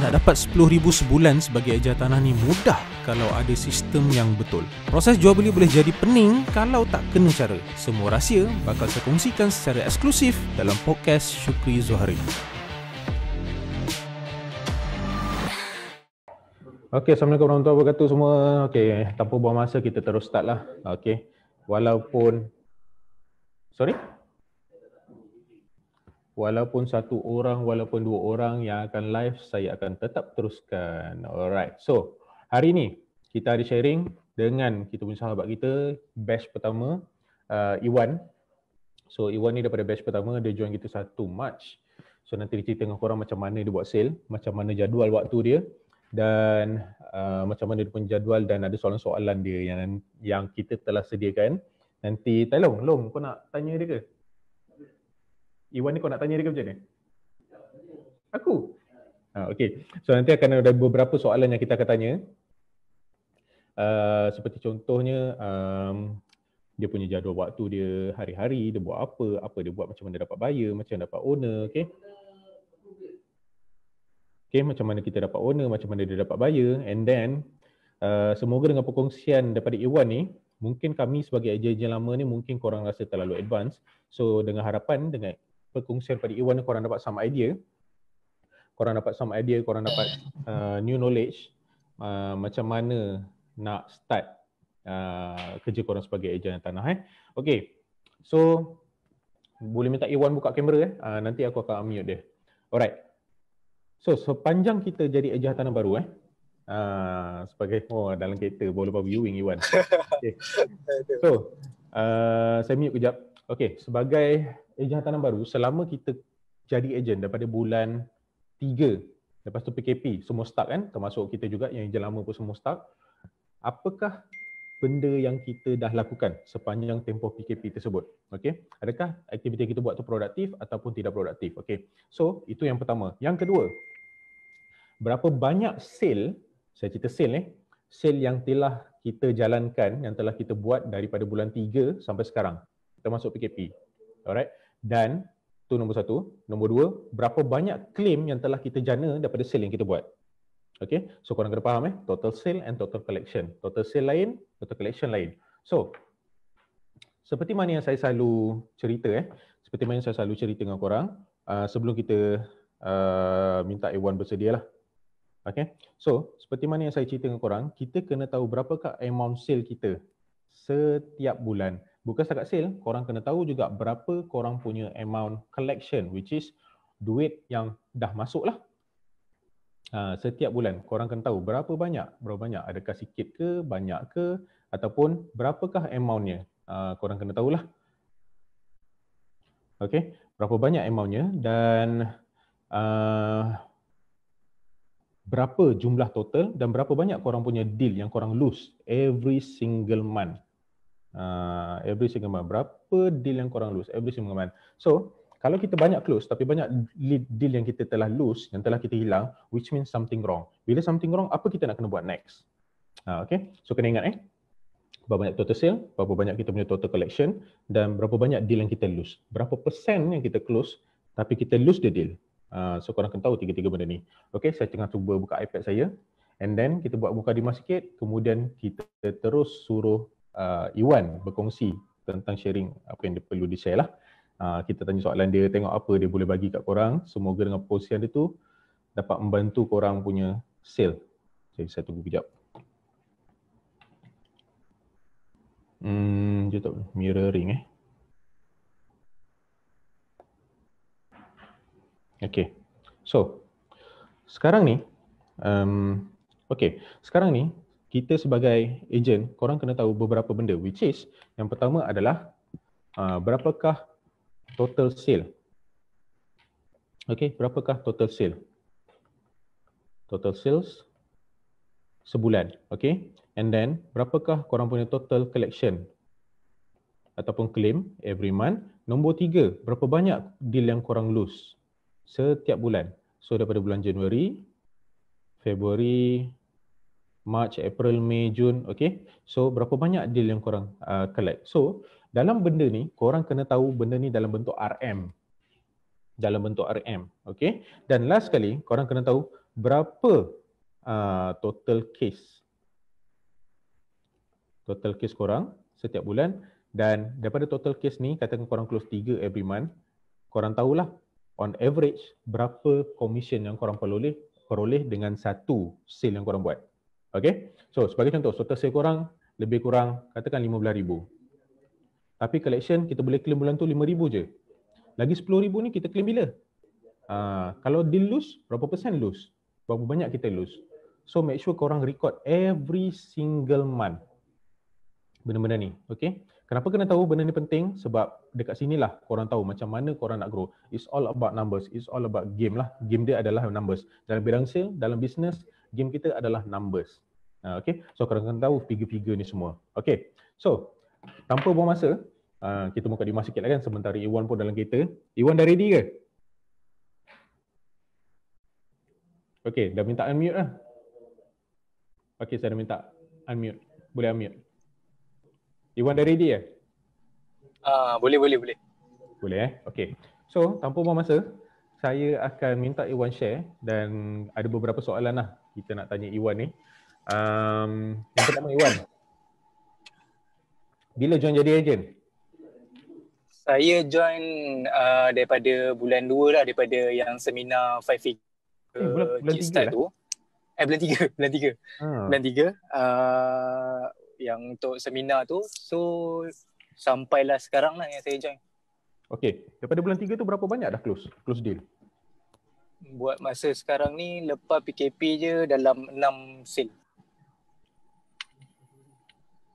Nak dapat 10,000 sebulan sebagai eja tanah ni mudah kalau ada sistem yang betul. Proses jual beli boleh jadi pening kalau tak kena cara. Semua rahsia bakal saya kongsikan secara eksklusif dalam podcast Syukri Zuhari. Okey, Assalamualaikum warahmatullahi wabarakatuh semua. Okey, tanpa buang masa kita terus start lah. Okey. Walaupun satu orang, walaupun dua orang yang akan live, saya akan tetap teruskan. Alright, so hari ni kita ada sharing dengan kita punya sahabat kita, batch pertama, Iwan. So Iwan ni daripada batch pertama, dia join kita 1 Mac. So nanti dia cerita dengan korang macam mana dia buat sale, macam mana jadual waktu dia, dan macam mana dia punya jadual, dan ada soalan-soalan dia yang kita telah sediakan. Nanti, Long, kau nak tanya dia ke? Iwan ni kau nak tanya dia ke macam mana? Aku? Okay. So nanti akan ada beberapa soalan yang kita akan tanya. Seperti contohnya, dia punya jadual waktu dia hari-hari, dia buat apa dia buat, macam mana dapat buyer, macam mana dapat owner, okay? Okay, macam mana kita dapat owner, macam mana dia dapat buyer, and then semoga dengan perkongsian daripada Iwan ni, mungkin kami sebagai ejen-ejen lama ni mungkin korang rasa terlalu advance. So dengan harapan, dengan perkongsian pada Iwan ni korang dapat some idea, korang dapat new knowledge macam mana nak start kerja korang sebagai ejen tanah. Okay, so boleh minta Iwan buka kamera nanti aku akan unmute dia. Alright, so sepanjang kita jadi ejen tanah baru sebagai dalam kereta boleh viewing Iwan. Okay. So saya mute kejap. Okay, sebagai ejen tanam baru, selama kita jadi ejen daripada bulan 3, lepas tu PKP, semua start kan, termasuk kita juga yang ejen lama pun semua start. Apakah benda yang kita dah lakukan sepanjang tempoh PKP tersebut? Okay, adakah aktiviti yang kita buat tu produktif ataupun tidak produktif? Okay, so itu yang pertama. Yang kedua, berapa banyak sale, saya cerita sale yang telah kita jalankan, yang telah kita buat daripada bulan 3 sampai sekarang, termasuk PKP. Alright, dan tu nombor 1. Nombor 2, berapa banyak claim yang telah kita jana daripada sale yang kita buat. Okay, so korang kena faham total sale and total collection. Total sale lain, total collection lain. So seperti mana yang saya selalu cerita dengan korang, sebelum kita minta Iwan bersedia lah. Okay, so seperti mana yang saya cerita dengan korang, kita kena tahu berapakah amount sale kita setiap bulan. Bukan setakat sale, korang kena tahu juga berapa korang punya amount collection, which is duit yang dah masuk lah. Setiap bulan korang kena tahu berapa banyak, adakah sikit ke, banyak ke, ataupun berapakah amountnya. Korang kena tahulah. Okay, berapa banyak amountnya, dan berapa jumlah total, dan berapa banyak korang punya deal yang korang lose every single month. Berapa deal yang korang lose every single month. So kalau kita banyak close tapi banyak deal yang kita telah lose, yang telah kita hilang, which means something wrong. Bila something wrong, apa kita nak kena buat next? Okay, so kena ingat berapa banyak total sale, berapa banyak kita punya total collection, dan berapa banyak deal yang kita lose. Berapa persen yang kita close tapi kita lose the deal. So korang kena tahu tiga-tiga benda ni. Okay, saya tengah cuba buka iPad saya, and then kita buat mukadimah sikit, kemudian kita terus suruh Iwan berkongsi tentang sharing apa yang dia perlu di-share lah. Kita tanya soalan dia, tengok apa dia boleh bagi kat korang. Semoga dengan posisian dia tu dapat membantu korang punya sale. Jadi saya tunggu kejap. Dia tak mirroring Okay, so sekarang ni sekarang ni kita sebagai ejen, korang kena tahu beberapa benda, which is yang pertama adalah berapakah total sale. Okay, berapakah total sale? Total sales sebulan. Okay, and then berapakah korang punya total collection ataupun claim every month. Nombor 3, berapa banyak deal yang korang lose setiap bulan. So daripada bulan Januari, Februari, March, April, Mei, Jun, okay. So berapa banyak deal yang korang collect. So dalam benda ni, korang kena tahu benda ni dalam bentuk RM. Okay. Dan last sekali, korang kena tahu berapa total case korang setiap bulan, dan daripada total case ni katakan korang close 3 every month, korang tahulah on average berapa commission yang korang peroleh dengan satu sale yang korang buat. Okay, so sebagai contoh, total sale korang lebih kurang katakan 15,000. Tapi collection kita boleh claim bulan tu 5,000 je. Lagi 10,000 ni kita claim bila? Kalau deal lose, berapa persen lose? Berapa banyak kita lose? So make sure korang record every single month benda-benda ni. Okay? Kenapa kena tahu benda ni penting? Sebab dekat sinilah korang tahu macam mana korang nak grow. It's all about numbers. It's all about game lah. Game dia adalah numbers. Dalam bidang sale, dalam business, game kita adalah numbers. Okay? So korang kena tahu figure-figure ni semua. Okay? So, tanpa buang masa, kita buka Dimas sikit lah kan. Sementara Iwan pun dalam kereta. Iwan dah ready ke? Okay, dah minta unmute lah. Okay, saya dah minta unmute. Boleh unmute. Iwan dah ready ya? Boleh. Boleh Okay. So, tanpa buang masa, saya akan minta Iwan share dan ada beberapa soalan lah kita nak tanya Iwan ni. Yang pertama Iwan, bila join jadi ejen? Saya join daripada bulan 2 lah, daripada yang seminar 5 figure bulan 3 lah? tu. Bulan 3. Bulan 3. Yang untuk seminar tu. So, sampailah sekarang lah yang saya join. Okay. Daripada bulan 3 tu berapa banyak dah close deal? Buat masa sekarang ni, lepas PKP je dalam 6 sale.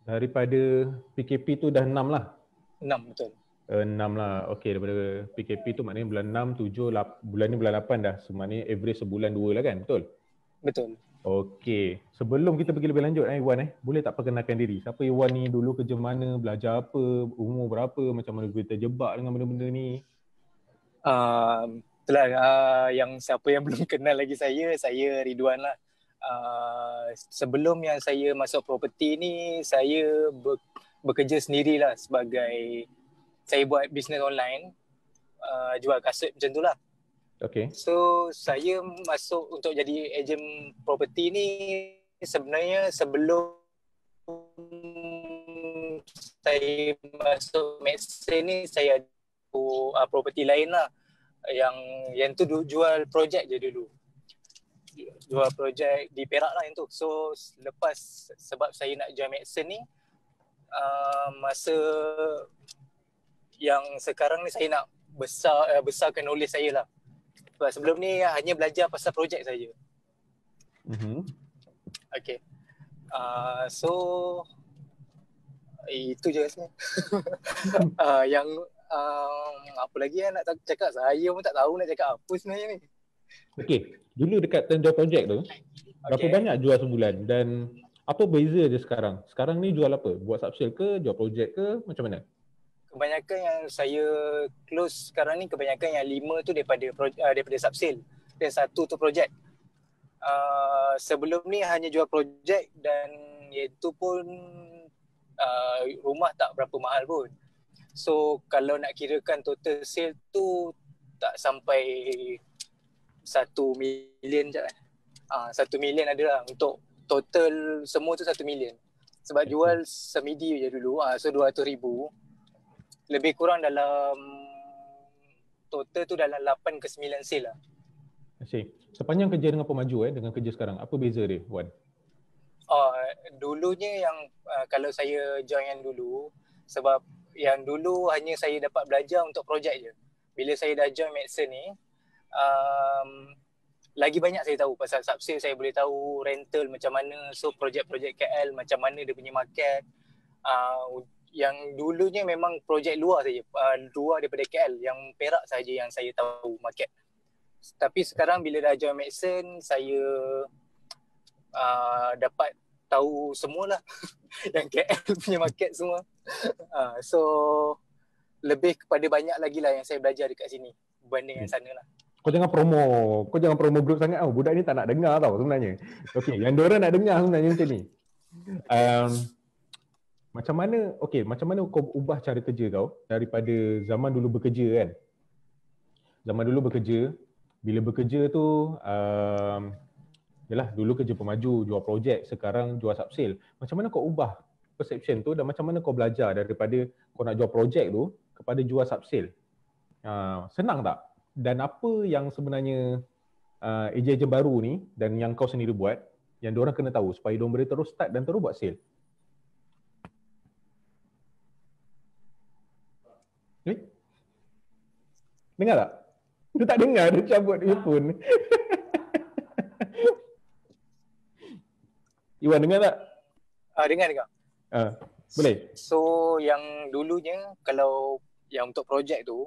Daripada PKP tu dah 6 lah? 6, betul. 6 lah. Okay, daripada PKP tu maknanya bulan 6, 7, 8, bulan ni bulan 8 dah. So, maknanya average sebulan 2 lah kan? Betul? Betul. Okay. Sebelum kita pergi lebih lanjut Iwan, boleh tak perkenalkan diri? Siapa Iwan ni? Dulu kerja mana? Belajar apa? Umur berapa? Macam mana kita terjebak dengan benda-benda ni? Itulah yang siapa yang belum kenal lagi saya Ridwan lah. Sebelum yang saya masuk property ni, saya bekerja sendirilah sebagai, saya buat bisnes online, jual kasut macam tu lah. Okay. So saya masuk untuk jadi ejen property ni sebenarnya sebelum saya masuk Maxen ni, saya ada property lain lah. Yang tu jual projek je dulu. Jual projek di Perak lah yang tu. So lepas, sebab saya nak join Maxen ni, masa yang sekarang ni saya nak besarkan knowledge saya lah. Sebab sebelum ni hanya belajar pasal projek saja. Okay. So itu je rasanya. Yang apa lagi nak cakap, saya pun tak tahu nak cakap apa sebenarnya ni. Okay, dulu dekat jual projek tu, berapa banyak jual sebulan dan apa beza dia sekarang? Sekarang ni jual apa? Buat subsale ke, jual projek ke, macam mana? Kebanyakan yang saya close sekarang ni, kebanyakan yang 5 tu daripada subsale dan 1 tu projek. Sebelum ni hanya jual projek dan iaitu pun rumah tak berapa mahal pun. So kalau nak kirakan total sale tu tak sampai 1 million je kan. 1 million ada lah untuk total semua tu 1 million. Sebab jual semidi je dulu, so 200,000. Lebih kurang dalam total tu dalam 8 ke 9 sale lah. Sepanjang kerja dengan pemaju dengan kerja sekarang, apa beza dia, Wan? Dulunya yang kalau saya join yang dulu, sebab yang dulu hanya saya dapat belajar untuk projek je. Bila saya dah join Maxen ni, lagi banyak saya tahu pasal subsale, saya boleh tahu rental macam mana, so projek-projek KL macam mana dia punya market. Yang dulunya memang projek luar saja, luar daripada KL, yang Perak saja yang saya tahu market. Tapi sekarang bila dah join Maxen, saya dapat tahu semualah yang KL punya market semua. So lebih kepada banyak lagi lah yang saya belajar dekat sini berbanding yang sana lah. Kau jangan promo group sangat tau. Budak ni tak nak dengar tau sebenarnya. Okay, yang diorang nak dengar sebenarnya macam ni. Macam mana kau ubah cara kerja kau daripada zaman dulu bekerja kan? Zaman dulu bekerja, bila bekerja tu Yalah, dulu kerja pemaju, jual projek, sekarang jual subsale. Macam mana kau ubah perception tu dan macam mana kau belajar daripada kau nak jual projek tu kepada jual subsale? Senang tak? Dan apa yang sebenarnya ejen-ejen baru ni dan yang kau sendiri buat yang diorang kena tahu supaya diorang boleh terus start dan terus buat sale? Dengar tak? Dia tak dengar, dia cabut earphone. Iwan, dengar tak? Dengar. Boleh? So yang dulunya kalau yang untuk projek tu,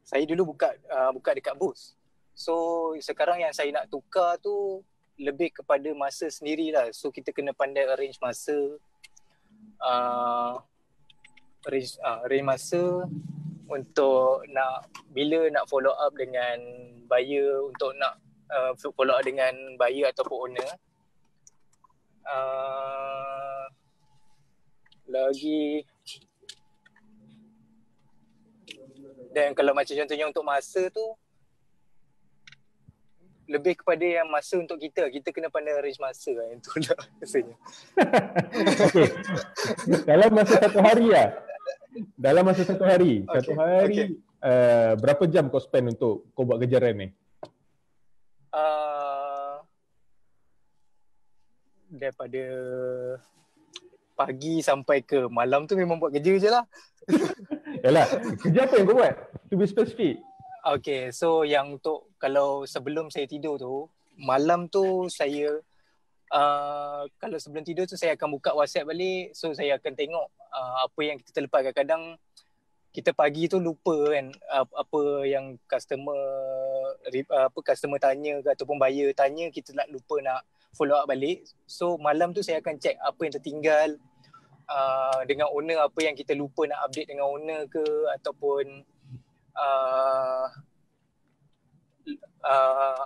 saya dulu buka dekat booth. So sekarang yang saya nak tukar tu lebih kepada masa sendirilah. So kita kena pandai arrange masa, arrange masa untuk bila nak follow up dengan buyer, untuk nak follow up dengan buyer ataupun owner. Lagi, dan kalau macam contohnya untuk masa tu, lebih kepada yang masa untuk kita kena pandai arrange masa lah. Yang tu lah rasanya. Okay. Dalam masa satu hari lah. Dalam masa satu hari. Satu hari, berapa jam kau spend untuk kau buat kerja rent ni? Daripada pagi sampai ke malam tu memang buat kerja je lah. Yalah, kerja apa yang kau buat? To be specific. Okay, so yang untuk kalau sebelum saya tidur tu, malam tu saya kalau sebelum tidur tu saya akan buka WhatsApp balik. So saya akan tengok apa yang kita terlepas. Kadang-kadang kita pagi tu lupa kan apa yang customer tanya ke ataupun buyer tanya, kita nak lupa nak follow up balik. So malam tu saya akan check apa yang tertinggal dengan owner, apa yang kita lupa nak update dengan owner ke, ataupun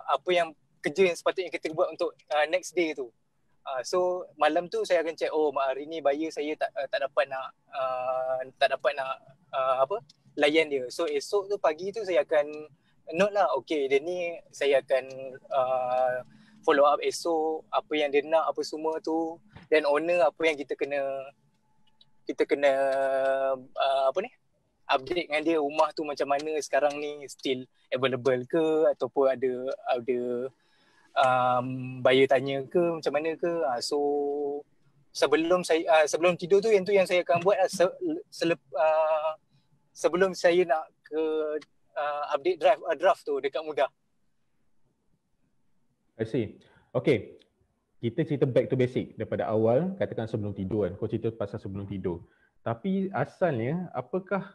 apa yang kerja yang sepatutnya kita buat untuk next day tu. So malam tu saya akan check, hari ni buyer saya tak dapat nak layan dia. So esok tu pagi tu saya akan note lah, okay, dia ni saya akan follow up esok, apa yang dia nak, apa semua tu. Dan owner, apa yang kita kena update dengan dia, rumah tu macam mana sekarang ni, still available ke, ataupun ada buyer tanya ke, macam mana ke. So sebelum tidur tu, yang saya akan buat sebelum saya nak ke update draft tu dekat Mudah. I see. Okay. Kita cerita back to basic daripada awal, katakan sebelum tidur kan. Kau cerita pasal sebelum tidur. Tapi asalnya, apakah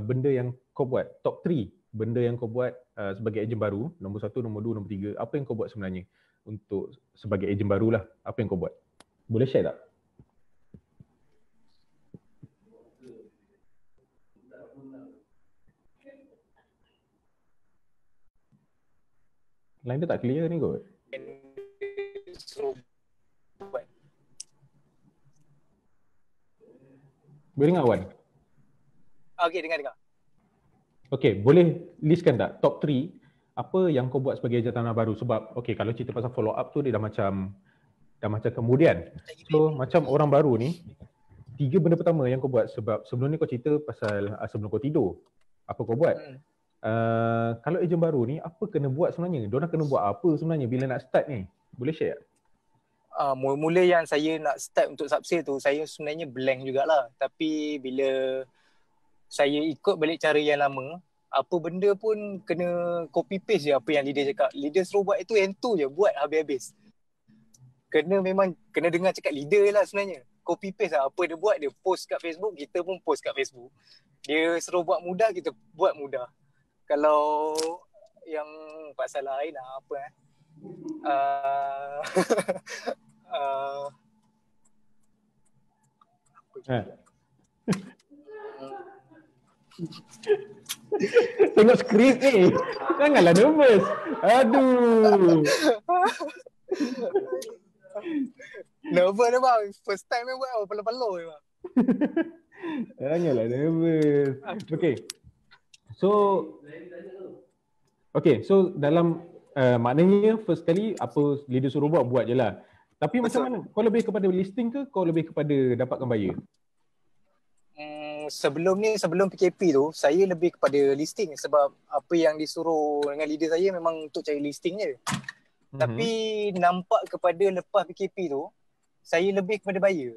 benda yang kau buat? Top 3 benda yang kau buat sebagai ejen baru, nombor 1, nombor 2, nombor 3. Apa yang kau buat sebenarnya untuk sebagai ejen baru lah? Apa yang kau buat? Boleh share tak? Line dia tak clear ni kot. Boleh dengar Wan? Okay, dengar. Okay, boleh listkan tak top 3 apa yang kau buat sebagai ejen tanah baru? Sebab okay, kalau cerita pasal follow up tu dia dah macam kemudian. So macam orang baru ni, 3 benda pertama yang kau buat. Sebab sebelum ni kau cerita pasal sebelum kau tidur, apa kau buat? Kalau ejen baru ni, apa kena buat sebenarnya? Diorang kena buat apa sebenarnya bila nak start ni? Boleh share tak? Mula-mula yang saya nak start untuk subsale tu, saya sebenarnya blank jugalah. Tapi bila saya ikut balik cara yang lama, apa benda pun kena copy paste je apa yang leader cakap. Leader suruh buat itu, yang tu je buat habis-habis. Memang kena dengar cakap leader lah sebenarnya. Copy paste lah, apa dia buat, dia post kat Facebook, kita pun post kat Facebook. Dia suruh buat mudah, kita buat mudah. Kalau yang pasal lain apa Tengok skrip ni. Janganlah nervous. Aduh. Nervous dia bang. First time dia buat palo-palo je bang. Janganlah nervous. Okay. So dalam Maknanya first kali apa leader suruh buat je lah. Tapi macam Betul. mana? Kau lebih kepada listing ke kau lebih kepada dapatkan buyer? Sebelum PKP tu, saya lebih kepada listing sebab apa yang disuruh dengan leader saya memang untuk cari listing je. Tapi nampak kepada lepas PKP tu, saya lebih kepada buyer.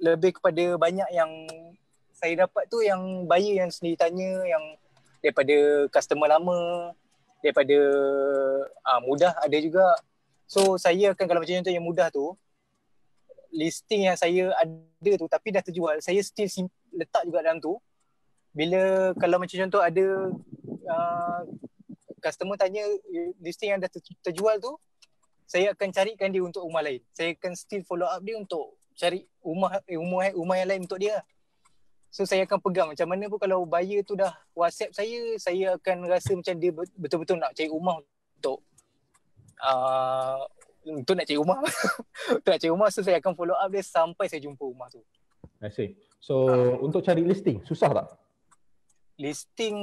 Lebih kepada banyak yang saya dapat tu yang buyer yang sendiri tanya, yang daripada customer lama, daripada mudah ada juga. So saya akan, kalau macam tu yang mudah tu, listing yang saya ada tu tapi dah terjual, saya still letak juga dalam tu. Bila kalau macam contoh ada customer tanya listing yang dah terjual tu, saya akan carikan dia untuk rumah lain. Saya akan still follow up dia untuk cari rumah yang lain untuk dia. So saya akan pegang macam mana pun kalau buyer tu dah WhatsApp saya akan rasa macam dia betul-betul nak cari rumah untuk nak cari rumah. Untuk nak cari rumah, so saya akan follow up dia sampai saya jumpa rumah tu. I see. So untuk cari listing susah tak? Listing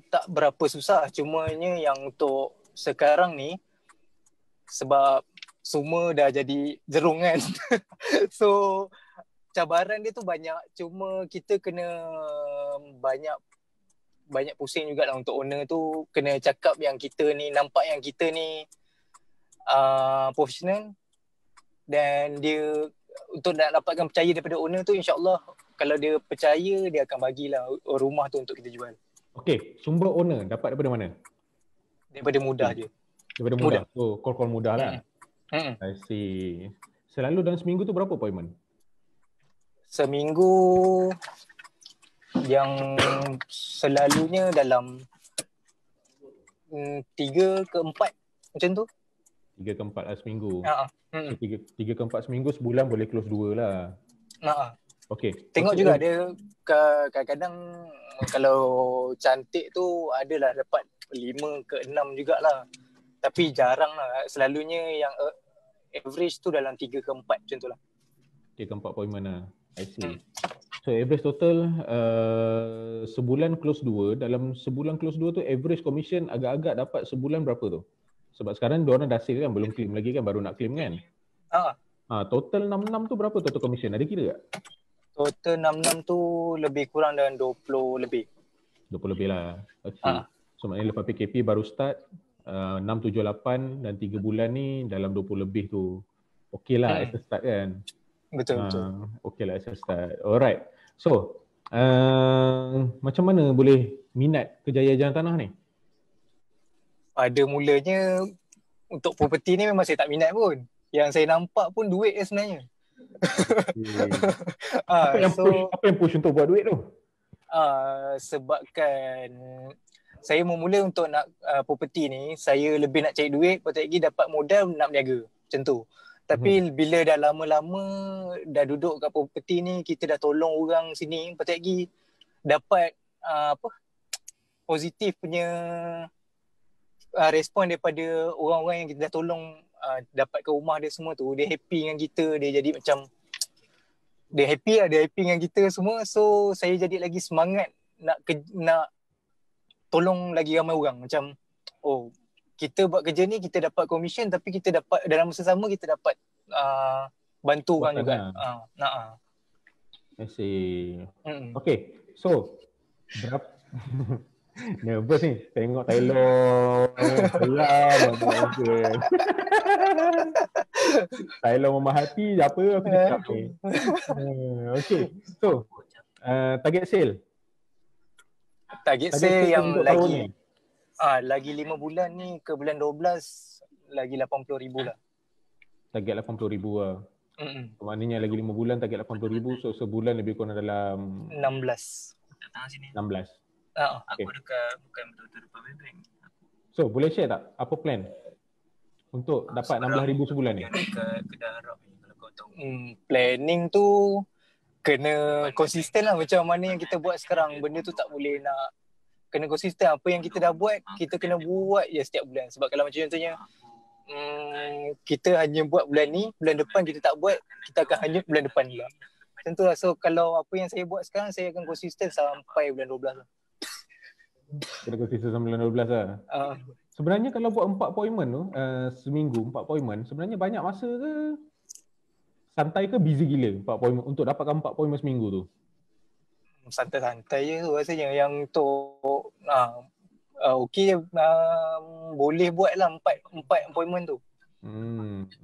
tak berapa susah, cumanya yang untuk sekarang ni sebab semua dah jadi jerung kan. So cabaran dia tu banyak, cuma kita kena banyak pusing jugalah untuk owner tu, kena cakap yang kita ni, nampak yang kita ni profesional, dan dia untuk nak dapatkan percaya daripada owner tu, insyaAllah kalau dia percaya, dia akan bagilah rumah tu untuk kita jual. Okay, sumber owner dapat daripada mana? Daripada mudah je. Daripada mudah. So call mudah lah. I see. Selalu dalam seminggu tu berapa appointment? Seminggu yang selalunya dalam 3 ke 4 macam tu. 3 ke 4 lah seminggu. So 3 ke 4 seminggu, sebulan boleh close 2 lah. Okay. Tengok juga dia kadang-kadang kalau cantik tu adalah dapat 5 ke 6 jugalah. Tapi jarang lah. Selalunya yang average tu dalam 3 ke 4 macam tu lah. 3 ke 4 appointment lah. I see. So average total sebulan close 2. Dalam sebulan close 2 tu average commission agak-agak dapat sebulan berapa tu? Sebab sekarang diorang dah sale kan, belum claim lagi kan, baru nak claim kan? Total 66 tu berapa total commission? Ada kira tak? Total 66 tu lebih kurang dalam 20 lebih. 20 lebih lah. Okay. So maknanya lepas PKP baru start 6, 7, 8 dan 3 bulan ni dalam 20 lebih tu. Okay lah as a start kan? Betul. Okay lah as a start. Alright. So macam mana boleh minat Kejaya Jalan Tanah ni? Pada mulanya untuk property ni memang saya tak minat pun. Yang saya nampak pun duit je sebenarnya. Apa yang push untuk buat duit tu? Sebabkan saya memula untuk nak property ni, saya lebih nak cari duit, lepas lagi dapat modal nak berniaga. Macam tu. Tapi bila dah lama-lama dah duduk kat property ni, kita dah tolong orang sini, lepas lagi dapat positif punya respon daripada orang-orang yang kita dah tolong, dapat ke rumah dia semua tu, dia happy dengan kita, dia jadi macam dia happy dengan kita semua. So saya jadi lagi semangat nak tolong lagi ramai orang. Macam kita buat kerja ni, kita dapat commission, tapi kita dapat dalam masa sama kita dapat bantu orang juga. I see. Okay, so berapa nervous ni tengok Taylor Taylor memahati apa aku cakap ni. Okay, so target sale yang lagi 5 bulan ni ke bulan 12 lagi 80,000 lah. Target 80,000 lah. Maknanya lagi 5 bulan target 80,000, so sebulan lebih kurang dalam 16. Okay. Aku bukan betul-betul depan bank. So boleh share tak apa plan untuk dapat 16,000 sebulan ni? Kedah Arab ni kalau kau tahu. Planning tu kena konsisten lah macam mana yang kita buat sekarang. Benda tu tak boleh nak kena konsisten. Apa yang kita dah buat, kita kena buat je setiap bulan. Sebab kalau macam contohnya kita hanya buat bulan ni, bulan depan kita tak buat, kita akan hanyut bulan depan pula. Macam tu lah. So kalau apa yang saya buat sekarang, saya akan konsisten sampai bulan 12 lah. Kena konsisten sampai bulan 12 lah. Sebenarnya kalau buat 4 appointment tu, seminggu 4 appointment, sebenarnya banyak masa ke? Santai ke busy gila 4 appointment untuk dapatkan 4 appointment seminggu tu? Santai-santai je tu rasanya. Yang untuk okey je, boleh buat lah 4 appointment tu.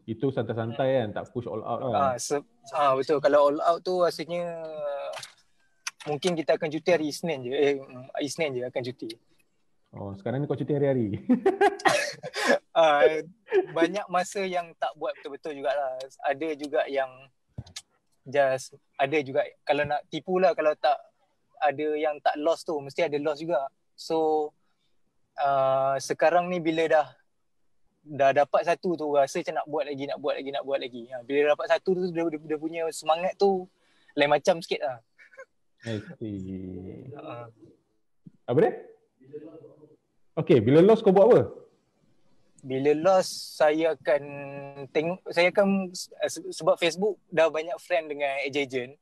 Itu santai-santai kan, tak push all out lah. Betul. Kalau all out tu rasanya mungkin kita akan cuti hari Isnin je. Isnin je akan cuti. Oh, sekarang ni kau cuti hari-hari. Banyak masa yang tak buat betul-betul jugalah. Ada juga yang ada juga kalau nak tipu lah, kalau tak ada yang tak lost tu, mesti ada lost juga. So sekarang ni bila dah dapat satu tu, rasa macam nak buat lagi. Bila dapat satu tu, dia punya semangat tu lain macam sikit lah. I see. Apa dia? Okay, bila lost kau buat apa? Bila lost, saya akan sebab Facebook dah banyak friend dengan agent.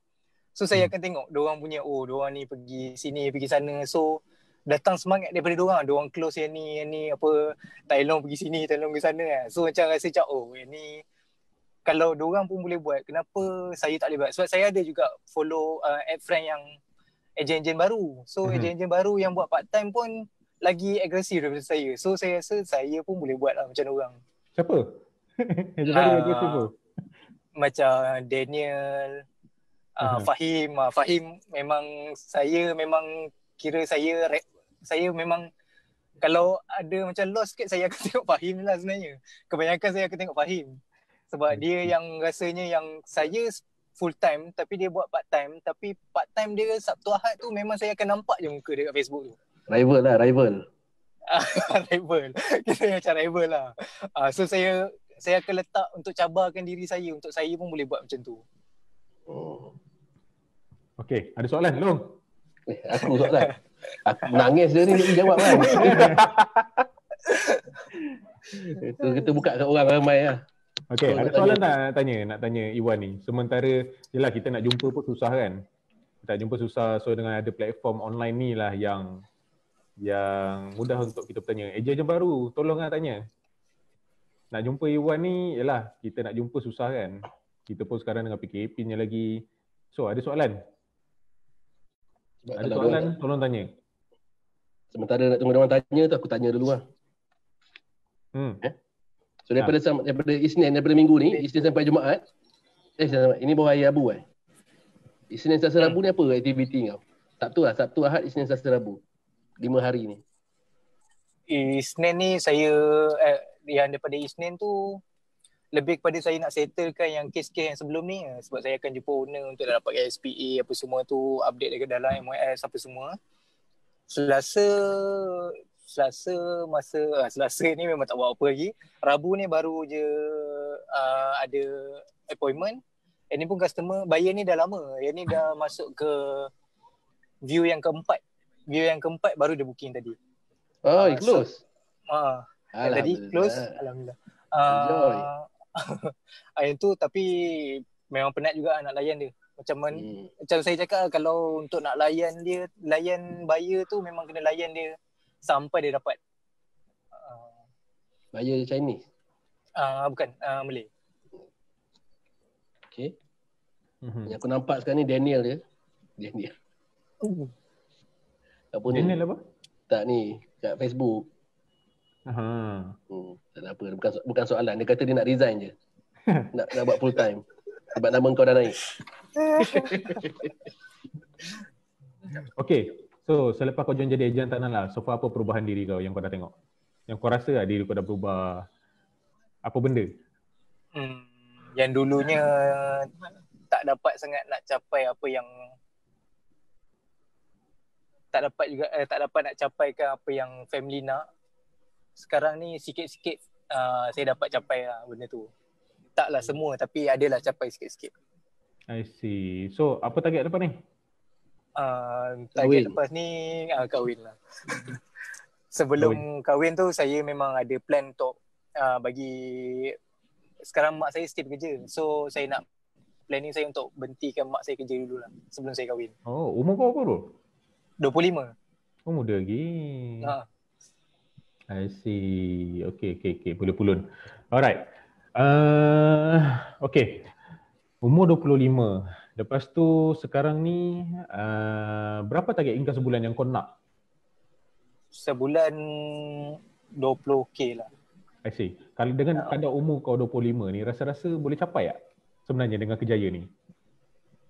So saya akan tengok diorang punya, diorang ni pergi sini, pergi sana. So datang semangat daripada diorang close yang ni apa, Thailand pergi sini, Thailand pergi sana kan. So macam rasa macam ni kalau diorang pun boleh buat, kenapa saya tak boleh buat? Sebab saya ada juga follow add friend yang agent-agent baru. So agent-agent baru yang buat part time pun lagi agresif daripada saya. So saya rasa saya pun boleh buat lah macam diorang. Siapa? Agent baru agresif tu? Macam Daniel, Fahim memang kira saya memang kalau ada macam lost sikit, saya akan tengok Fahim lah sebenarnya. Kebanyakan saya akan tengok Fahim. Sebab dia yang rasanya yang saya full time tapi dia buat part time. Tapi part time dia Sabtu Ahad tu memang saya akan nampak je muka dia kat Facebook tu. Rival. Rival. Kita macam rival lah. So saya akan letak untuk cabarkan diri saya untuk saya pun boleh buat macam tu. Okay, ada soalan Long? Aku soalan. Aku nangis dia ni jawab kan. Itu kita buka kat orang ramai lah. Okay, ada soalan tak nak tanya Iwan ni? Sementara yelah kita nak jumpa pun susah kan? Tak jumpa susah, so dengan ada platform online ni lah yang mudah untuk kita bertanya. Ejen baru, tolonglah tanya. Nak jumpa Iwan ni, yelah kita nak jumpa susah kan? Kita pun sekarang dengan PKP-nya lagi. So ada soalan? Ada soalan, tolong tanya. Sementara nak tunggu orang tanya tu, aku tanya dulu lah. So daripada Isnin, daripada minggu ni, Isnin sampai Jumaat, ini baru hari Rabu Isnin, Selasa, Rabu ni apa aktiviti kau? Sabtu, Ahad, Isnin, Selasa, Rabu. 5 hari ni. Isnin ni saya, yang daripada Isnin tu, lebih kepada saya nak settlekan yang kes-kes yang sebelum ni. Sebab saya akan jumpa owner untuk dapatkan SPA apa semua tu, update dekat dalam MOS apa semua. Selasa ni memang tak buat apa lagi. Rabu ni baru je ada appointment. Ini pun customer, buyer ni dah lama. Yang ni dah masuk ke view yang keempat. View yang keempat baru dia booking tadi. Close? Tadi close. Alhamdulillah. Enjoy. Yang tu tapi memang penat juga nak layan dia. Macam saya cakap, kalau untuk nak layan buyer tu memang kena layan dia sampai dia dapat. Buyer Chinese? Bukan, Malay. Okay. Yang aku nampak sekarang ni Daniel dia. Apa ni? Daniel apa? Tak ni, kat Facebook. Tak ada apa, bukan soalan. Dia kata dia nak resign je. nak buat full time. Sebab nama kau dah naik. Okay, so selepas kau join jadi ejen tanah lah, so far apa perubahan diri kau yang kau dah tengok? Yang kau rasa lah diri kau dah berubah? Apa benda? Yang dulunya tak dapat sangat nak capai apa yang tak dapat nak capaikan apa yang family nak. Sekarang ni sikit-sikit saya dapat capai lah benda tu. Taklah semua tapi adalah capai sikit-sikit. I see. So apa target lepas ni? Target lepas ni kahwin lah. Sebelum kahwin tu saya memang ada plan untuk bagi, sekarang mak saya still bekerja. So saya nak planning saya untuk berhentikan mak saya kerja dulu lah sebelum saya kahwin. Oh, umur kau apa bro? 25. Oh, muda lagi. I see. Okay. Boleh pulun. Alright. Okay. Umur 25. Lepas tu sekarang ni berapa target income sebulan yang kau nak? Sebulan 20k lah. I see. Kalau dengan kadar umur kau 25 ni, rasa-rasa boleh capai tak sebenarnya dengan kerjaya ni?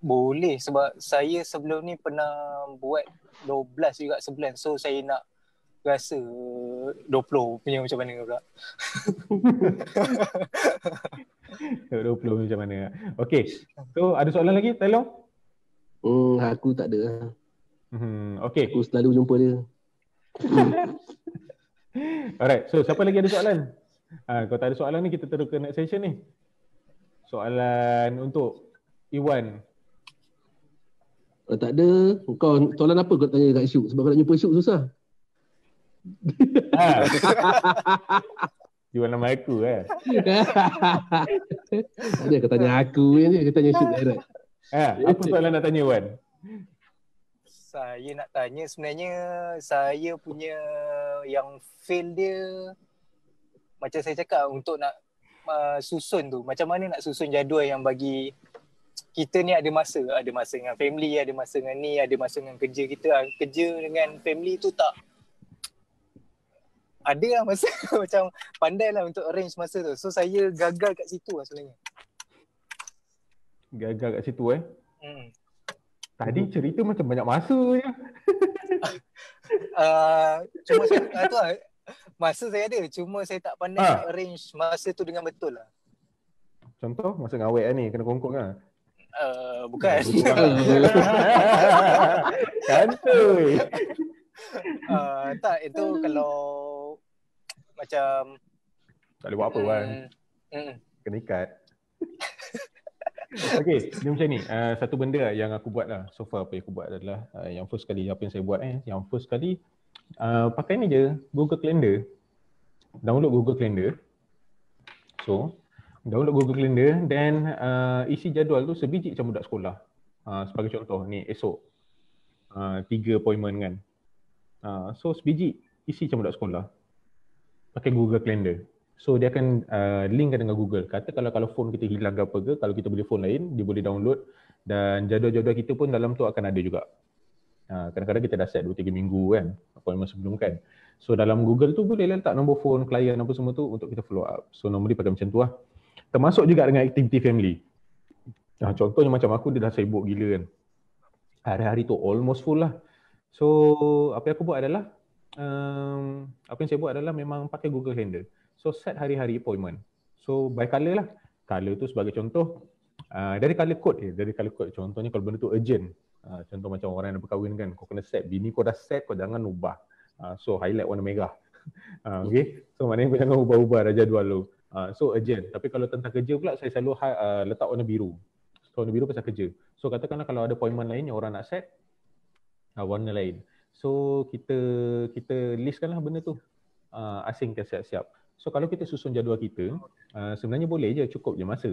Boleh sebab saya sebelum ni pernah buat 12 juga sebulan. So saya nak rasa 20 punya macam mana pula. 20 macam mana? Okay. So ada soalan lagi, Tyler? Aku tak ada. Okay. Aku selalu jumpa dia. Alright. So siapa lagi ada soalan? Kalau tak ada soalan ni, kita terus ke next session ni. Soalan untuk Iwan. Kalau tak ada, kau soalan apa kau tanya kat Syuk? Sebab kau nak jumpa Syuk susah. Jual nama aku kan? Tak ada, kau tanya aku je, kau tanya Syuk direct. Apa soalan nak tanya Wan? Saya nak tanya sebenarnya saya punya yang fail dia macam saya cakap untuk nak susun tu. Macam mana nak susun jadual yang bagi kita ni ada masa dengan family, ada masa dengan ni, ada masa dengan kerja kita. Kerja dengan family tu tak ada lah masa macam pandai lah untuk arrange masa tu. So saya gagal kat situ lah sebenarnya. Gagal kat situ Tadi cerita macam banyak masa je. Cuma saya tu lah, masa saya ada, cuma saya tak pandai nak arrange masa tu dengan betul lah. Contoh masa dengan awet ni kena kongkong lah. Bukan. Kantoi. Tak, itu kalau macam tak boleh buat apa Wan. Kena ikat. Okay, dia macam ni. Satu benda yang aku buat lah. So far apa yang aku buat adalah yang first kali, apa yang saya buat yang first kali pakai ni je, Google Calendar. Download Google Calendar. So, download Google Calendar dan isi jadual tu sebiji macam budak sekolah. Sebagai contoh ni esok 3 appointment kan. So sebiji isi macam budak sekolah. Pakai Google Calendar. So dia akan linkkan dengan Google. Kata kalau phone kita hilang ke apa ke, kalau kita beli phone lain, dia boleh download dan jadual-jadual kita pun dalam tu akan ada juga. Kadang-kadang kita dah set 2-3 minggu kan, appointment sebelum kan. So dalam Google tu boleh letak nombor phone klien apa semua tu untuk kita follow up. So normally pakai macam tu lah. Termasuk juga dengan aktiviti family. Contohnya macam aku, dia dah sibuk gila kan. Hari-hari tu almost full lah. So apa yang aku buat adalah apa yang saya buat adalah memang pakai Google Calendar. So set hari-hari appointment. So by color lah. Color tu sebagai contoh dari color code je. Dari color code. Contohnya kalau benda tu urgent. Contoh macam orang yang berkahwin kan. Kau kena set. Bini kau dah set, kau jangan ubah. So highlight warna merah. Okay. So maknanya kau jangan ubah-ubah dah jadual tu. So urgent. Tapi kalau tentang kerja pula, saya selalu letak warna biru. So warna biru pasal kerja. So katakanlah kalau ada appointment lain yang orang nak set, warna lain. So kita listkanlah benda tu. Asingkan siap-siap. So kalau kita susun jadual kita, sebenarnya boleh je, cukup je masa.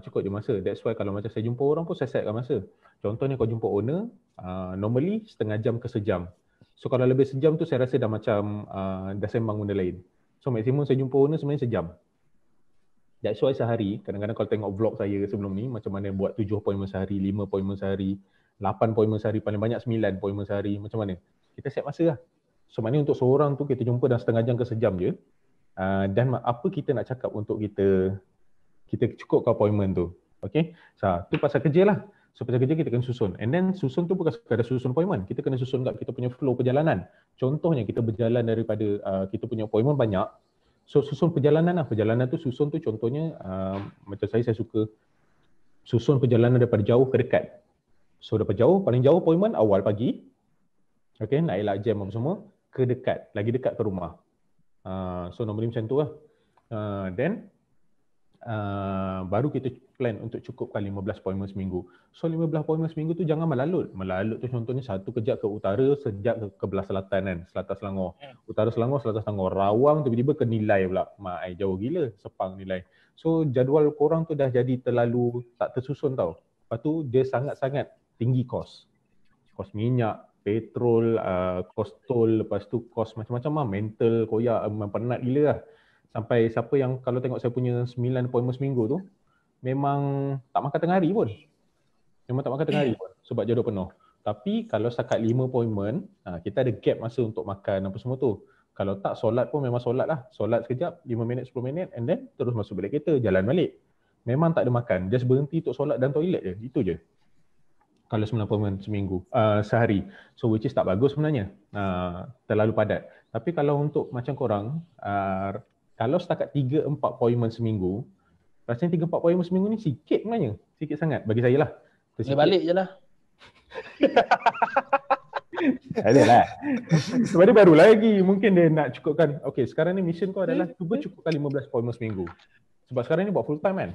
Cukup je masa. That's why kalau macam saya jumpa orang pun saya setkan masa. Contohnya kau jumpa owner, normally setengah jam ke sejam. So kalau lebih sejam tu saya rasa dah macam dah sembang benda lain. So maksimum saya jumpa owner sebenarnya sejam. That's why sehari, kadang-kadang kalau tengok vlog saya sebelum ni, macam mana buat 7 appointment sehari, 5 appointment sehari, 8 appointment sehari, paling banyak 9 appointment sehari, macam mana? Kita set masa lah. So maknanya untuk seorang tu kita jumpa dalam setengah jam ke sejam je. Dan apa kita nak cakap untuk kita cukupkan appointment tu. Okay? So tu pasal kerja lah. So pasal kerja kita kena susun. And then susun tu bukan sekadar susun appointment. Kita kena susun kat kita punya flow perjalanan. Contohnya kita berjalan daripada kita punya appointment banyak. So susun perjalanan lah. Perjalanan tu susun tu contohnya macam saya suka susun perjalanan daripada jauh ke dekat. So daripada jauh, paling jauh appointment awal pagi. Okay, nak elak jam apa semua. Ke dekat, lagi dekat ke rumah. So normally macam tu lah. Then baru kita plan untuk cukupkan 15 appointment seminggu. So 15 appointment seminggu tu jangan melalut. Melalut tu contohnya satu kejap ke utara, sejak ke belah selatan kan, selatan Selangor. Utara Selangor, selatan Selangor. Rawang tiba-tiba ke Nilai pula. Mak jauh gila, Sepang Nilai. So jadual korang tu dah jadi terlalu tak tersusun tau. Lepas tu dia sangat-sangat tinggi kos. Kos minyak, petrol, kos tol, lepas tu kos macam-macam lah, mental, koyak, penat gila lah. Sampai siapa yang kalau tengok saya punya 9 appointment seminggu tu, memang tak makan tengah hari pun. Memang tak makan tengah hari pun sebab jadual penuh. Tapi kalau setakat 5 appointment, kita ada gap masa untuk makan apa semua tu. Kalau tak solat pun memang solat lah. Solat sekejap, 5 minit, 10 minit and then terus masuk balik kereta, jalan balik. Memang tak ada makan, just berhenti untuk solat dan toilet je, itu je. Kalau 9 appointment seminggu, sehari. So which is tak bagus sebenarnya, terlalu padat. Tapi kalau untuk macam korang, kalau setakat 3-4 appointment seminggu, rasanya 3-4 appointment seminggu ni sikit sebenarnya. Sikit sangat bagi saya lah. Boleh balik je lah. Adalah. Sebab dia baru lagi. Mungkin dia nak cukupkan. Okay, sekarang ni mission kau adalah cuba cukupkan 15 appointment seminggu. Sebab sekarang ni buat full time kan.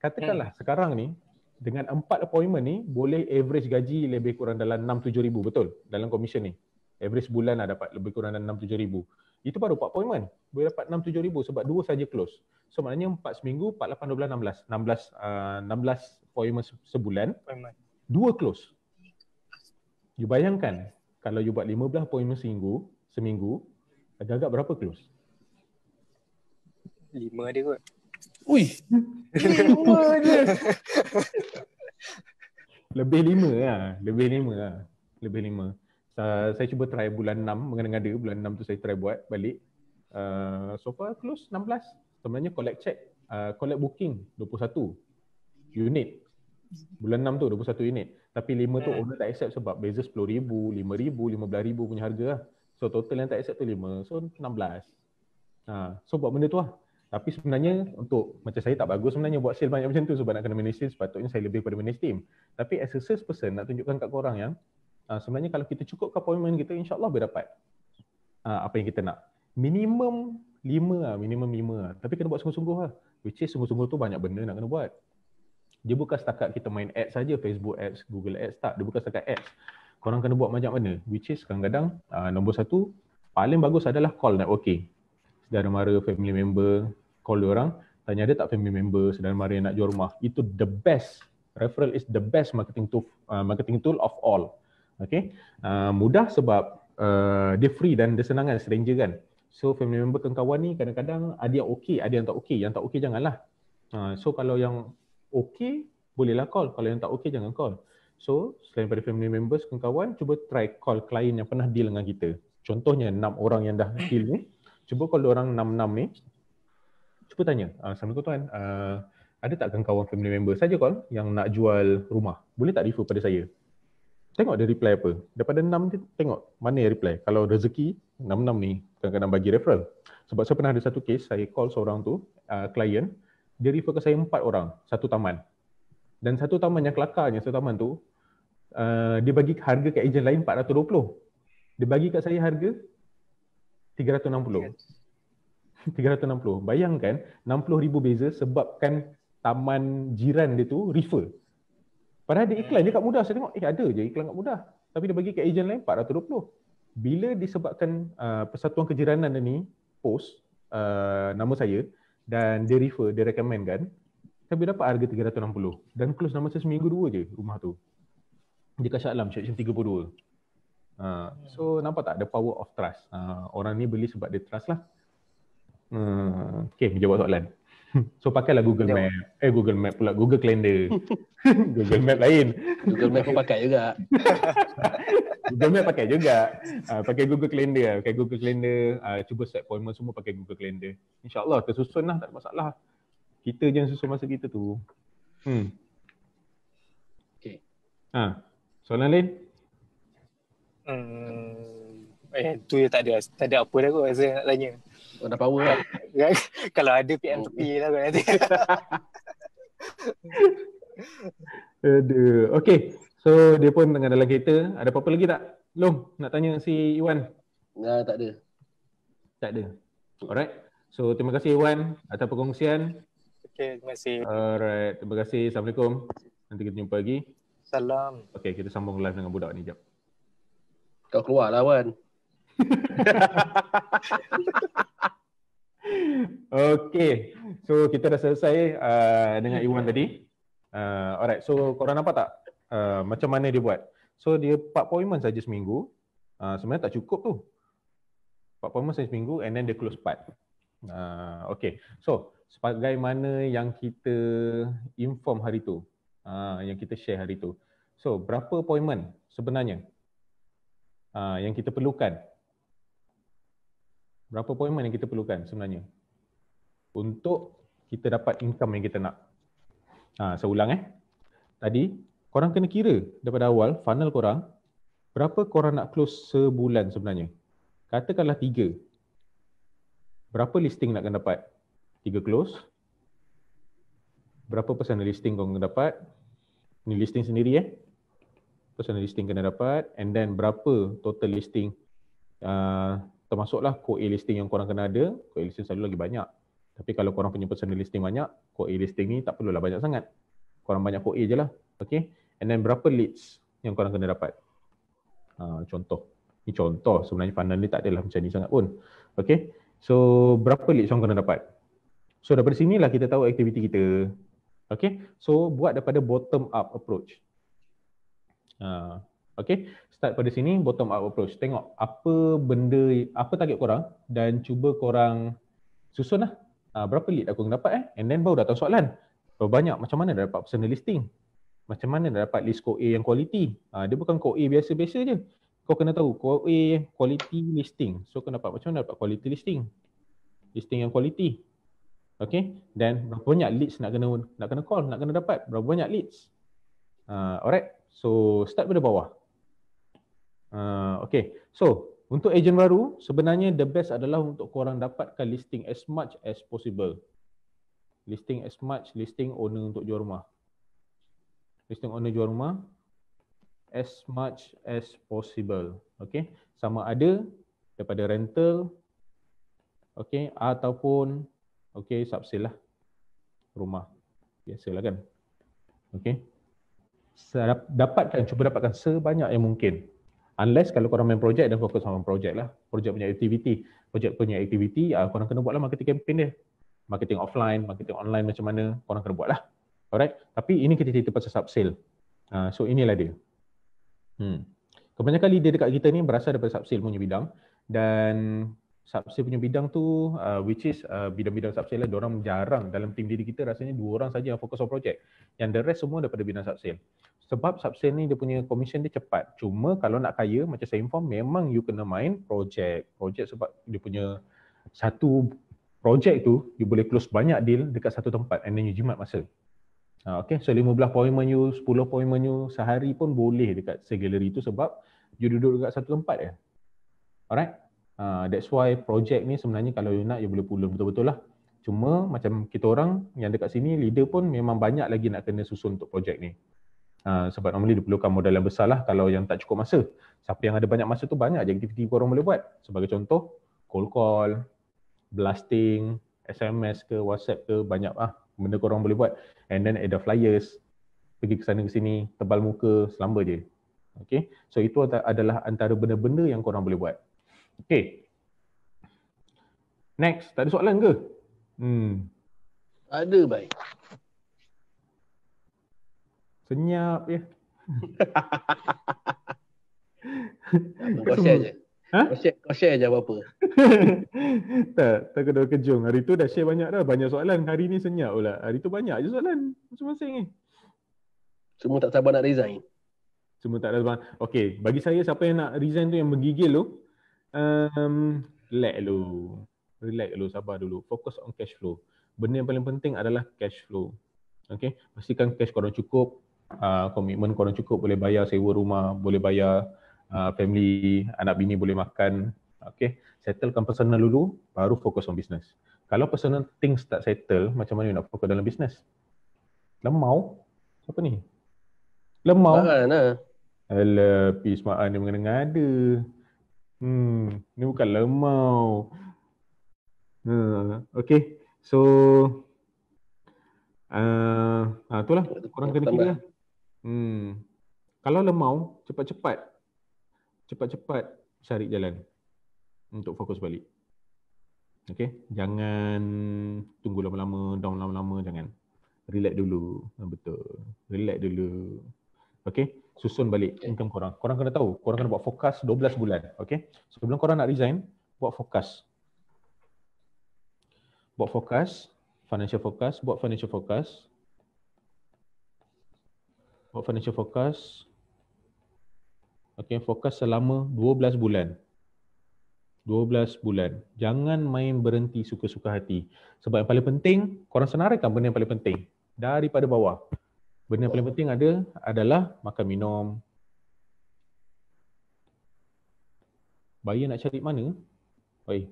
Katakanlah sekarang ni dengan 4 appointment ni boleh average gaji lebih kurang dalam 6-7 ribu, betul? Dalam commission ni. Average bulan lah dapat lebih kurang dalam 6-7 ribu. Itu baru 4 appointment. Boleh dapat 6-7 ribu sebab 2 saja close. So maknanya 4 seminggu, 4, 8, 12, 16 appointment sebulan, 2 close. You bayangkan kalau you buat 15 appointment seminggu, agak-agak berapa close? 5 dia kot. Ui. 5 je. Lebih 5 lah. Lebih 5. Saya cuba try bulan 6, mengada-ngada bulan 6 tu saya try buat balik. So far close 16. Sebenarnya collect booking 21 unit. Bulan 6 tu 21 unit. Tapi 5 tu owner tak accept sebab beza 10,000, 5,000, 15,000 punya harga lah. So total yang tak accept tu 5. So 16. So buat benda tu lah. Tapi sebenarnya untuk macam saya tak bagus sebenarnya buat sale banyak macam tu sebab nak kena manage team. Sepatutnya saya lebih pada manage team. Tapi as a sales person nak tunjukkan kat korang yang sebenarnya kalau kita cukup appointment kita, insyaAllah boleh dapat apa yang kita nak. Minimum 5 lah, minimum 5 lah. Tapi kena buat sungguh-sungguh lah. Which is sungguh-sungguh tu banyak benda nak kena buat. Dia bukan setakat kita main ads saja, Facebook ads, Google ads, tak. Dia bukan setakat ads. Korang kena buat banyak benda. Which is kadang-kadang nombor 1, paling bagus adalah call networking. Saudara mara, family member, call dia orang, tanya ada tak family member, saudara mara yang nak jual rumah. Itu the best. Referral is the best marketing tool of all. Okay. Mudah sebab dia free dan dia senang kan, stranger kan. So family member kawan-kawan ni kadang-kadang ada yang okey, ada yang tak okey. Yang tak okey janganlah. So kalau yang okey, bolehlah call. Kalau yang tak okey jangan call. So selain daripada family members, kawan-kawan, cuba try call klien yang pernah deal dengan kita. Contohnya 6 orang yang dah deal ni, cuba call orang 6 ni. Cuba tanya, Assalamualaikum tuan, ada tak kawan family member saja call yang nak jual rumah? Boleh tak refer pada saya? Tengok dia reply apa. Daripada 6 dia tengok mana yang reply. Kalau rezeki, 6 ni kadang-kadang bagi referral. Sebab saya pernah ada satu case, saya call seorang tu, klien, dia refer ke saya 4 orang, satu taman. Dan satu taman yang kelakarnya, satu taman tu, dia bagi harga ke ejen lain 420. Dia bagi kat saya harga 360. 360. Bayangkan 60,000 beza sebabkan taman jiran dia tu refer. Padahal dia iklan je kat Mudah. Saya tengok ada je iklan kat Mudah. Tapi dia bagi kat ejen lain 420. Bila disebabkan Persatuan Kejiranan ni post nama saya dan dia refer, dia recommend kan, saya boleh dapat harga 360 dan close dalam masa seminggu 2 je rumah tu. Dekat Shah Alam, section 32. So nampak tak the power of trust. Orang ni beli sebab dia trust lah. Okay, menjawab soalan. So pakailah Google Map. Google Map pula, Google Calendar. Google Map lain. Google Map pun pakai juga. Google Map pakai juga. Pakai Google Calendar. Pakai Google Calendar. Cuba set appointment semua pakai Google Calendar. InsyaAllah tersusun lah, tak ada masalah. Kita je yang susun masa kita tu. Okay. Soalan lain? Tu je tak ada apa dah kot rasa nak tanya. Dah power lah. Kalau ada PM tepi lah kot nanti. Aduh. Okay. So dia pun tengah dalam kereta. Ada apa-apa lagi tak? Long, nak tanya si Iwan? Tak ada. Tak ada. Alright. So terima kasih Iwan atas perkongsian. Okay, terima kasih. Alright. Terima kasih. Assalamualaikum. Nanti kita jumpa lagi. Salam. Okay, kita sambung live dengan budak ni jap. Kau keluar lah Wan. Okay, so kita dah selesai dengan Iwan tadi. Alright, so korang nampak tak macam mana dia buat? So dia 4 appointment saja seminggu. Sebenarnya tak cukup tu. 4 appointment saja seminggu and then dia close 4. Okay. So sebagaimana yang kita inform hari tu, yang kita share hari tu. So berapa appointment sebenarnya yang kita perlukan? Berapa appointment yang kita perlukan sebenarnya untuk kita dapat income yang kita nak? Saya ulang Tadi korang kena kira daripada awal funnel korang, berapa korang nak close sebulan sebenarnya? Katakanlah 3. Berapa listing nak kena dapat? 3 close. Berapa personal listing korang kena dapat? Ni listing sendiri personal listing kena dapat. And then berapa total listing, termasuklah core A listing yang korang kena ada. Core A listing selalu lagi banyak. Tapi kalau korang punya personal listing banyak, core A listing ni tak perlulah banyak sangat. Korang banyak core A je lah. Okay. And then berapa leads yang korang kena dapat? Contoh. Ni contoh, sebenarnya funnel ni tak adalah macam ni sangat pun. Okay. So berapa leads yang kena dapat? So daripada sinilah kita tahu aktiviti kita. Okay. So buat daripada bottom up approach. Okay. Start pada sini, bottom up approach. Tengok apa benda, apa target korang dan cuba korang susun lah. Berapa lead aku dapat and then baru datang soalan. Berapa banyak, macam mana dah dapat personal listing? Macam mana dah dapat list core A yang quality? Dia bukan core A biasa-biasa je. Kau kena tahu core A quality listing. So kau dapat macam mana dapat quality listing? Listing yang quality. Okay. Dan berapa banyak leads nak kena call, nak kena dapat? Berapa banyak leads? Alright. So start pada bawah. Okay. So untuk ejen baru, sebenarnya the best adalah untuk korang dapatkan listing as much as possible. Listing as much, listing owner untuk jual rumah. Listing owner jual rumah as much as possible. Okay. Sama ada daripada rental, okay, ataupun okay, subsale lah. Rumah. Biasalah kan. Okay. Cuba dapatkan sebanyak yang mungkin. Unless kalau korang main projek dan fokus sama projek lah. Projek punya aktiviti. Projek punya aktiviti, korang kena buat lah marketing campaign dia. Marketing offline, marketing online macam mana, korang kena buat lah. Alright. Tapi ini kita cerita pasal subsale. So inilah dia. Kebanyakan leader dekat kita ni berasal daripada subsale punya bidang. Dan subsale punya bidang tu, which is bidang-bidang subsale lah, diorang jarang dalam tim diri kita, rasanya 2 orang saja yang fokus on projek. Yang the rest semua daripada bidang subsale. Sebab subsale ni dia punya commission dia cepat. Cuma kalau nak kaya, macam saya inform, memang you kena main projek. Projek sebab dia punya satu projek tu, you boleh close banyak deal dekat satu tempat and then you jimat masa. Okay, so 15 appointment you, 10 appointment you sehari pun boleh dekat gallery tu sebab you duduk dekat satu tempat je. Alright. That's why projek ni sebenarnya kalau you nak, you boleh pulun betul-betul lah. Cuma macam kita orang yang dekat sini, leader pun memang banyak lagi nak kena susun untuk projek ni. Sebab normally diperlukan modal yang besar lah kalau yang tak cukup masa. Siapa yang ada banyak masa tu banyak je aktiviti korang boleh buat. Sebagai contoh, cold call, blasting, SMS ke, WhatsApp ke, banyak benda korang boleh buat. And then ada flyers, pergi ke sana ke sini, tebal muka, selamba je. Okay, so itu adalah antara benda-benda yang korang boleh buat. Okay. Next, tak ada soalan ke? Ada, baik. Senyap je. Kau share je. Kau share je apa-apa. Tak kena kejung. Hari tu dah share banyak dah. Banyak soalan. Hari ni senyap pula. Hari tu banyak je soalan. Masing-masing ni. Semua tak sabar nak resign. Semua tak ada. Okay. Bagi saya, siapa yang nak resign tu, yang menggigil tu, relax dulu. Sabar dulu. Fokus on cash flow. Benda yang paling penting adalah cash flow. Okay. Pastikan cash korang cukup. Komitmen korang cukup. Boleh bayar sewa rumah. Boleh bayar family, anak bini boleh makan. Okay, settlekan personal dulu, baru fokus on business. Kalau personal things tak settle, macam mana nak fokus dalam business? Lemau? Siapa ni? Lemau? Maan lah. Alah, peace Maan ni mengada-ngada. Ni bukan lemau. Okay, so itulah, korang kena kira lah. Kalau lemau, cepat-cepat cari jalan untuk fokus balik. Okay, jangan tunggu lama-lama, down lama-lama, jangan. Relax dulu. Betul. Relax dulu. Okay, Susun balik income korang. Korang kena tahu, korang kena buat forecast 12 bulan. Okay? Sebelum korang nak resign, buat forecast. Buat forecast, financial forecast, buat financial forecast. Buat financial forecast. Okay, forecast selama 12 bulan. 12 bulan. Jangan main berhenti suka-suka hati. Sebab yang paling penting, korang senaraikan benda yang paling penting. Daripada bawah. Benda yang paling penting adalah makan minum. Buyer nak cari mana? Oi,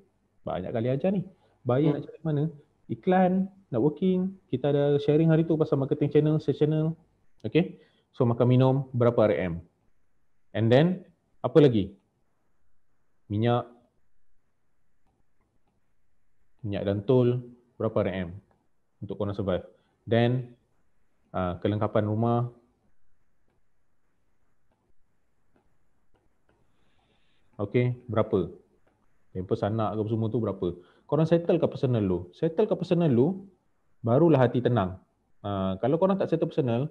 banyak kali ajar ni. Buyer nak cari mana? Iklan, networking. Kita ada sharing hari tu pasal marketing channel, sales channel. Okay. So makan minum berapa RM. And then, apa lagi? Minyak dan tol berapa RM untuk korang survive. Then, kelengkapan rumah. Okay, berapa? Pampers anak ke semua tu berapa? Korang settle ke personal lu? Settle ke personal lu, barulah hati tenang. Kalau korang tak settle personal,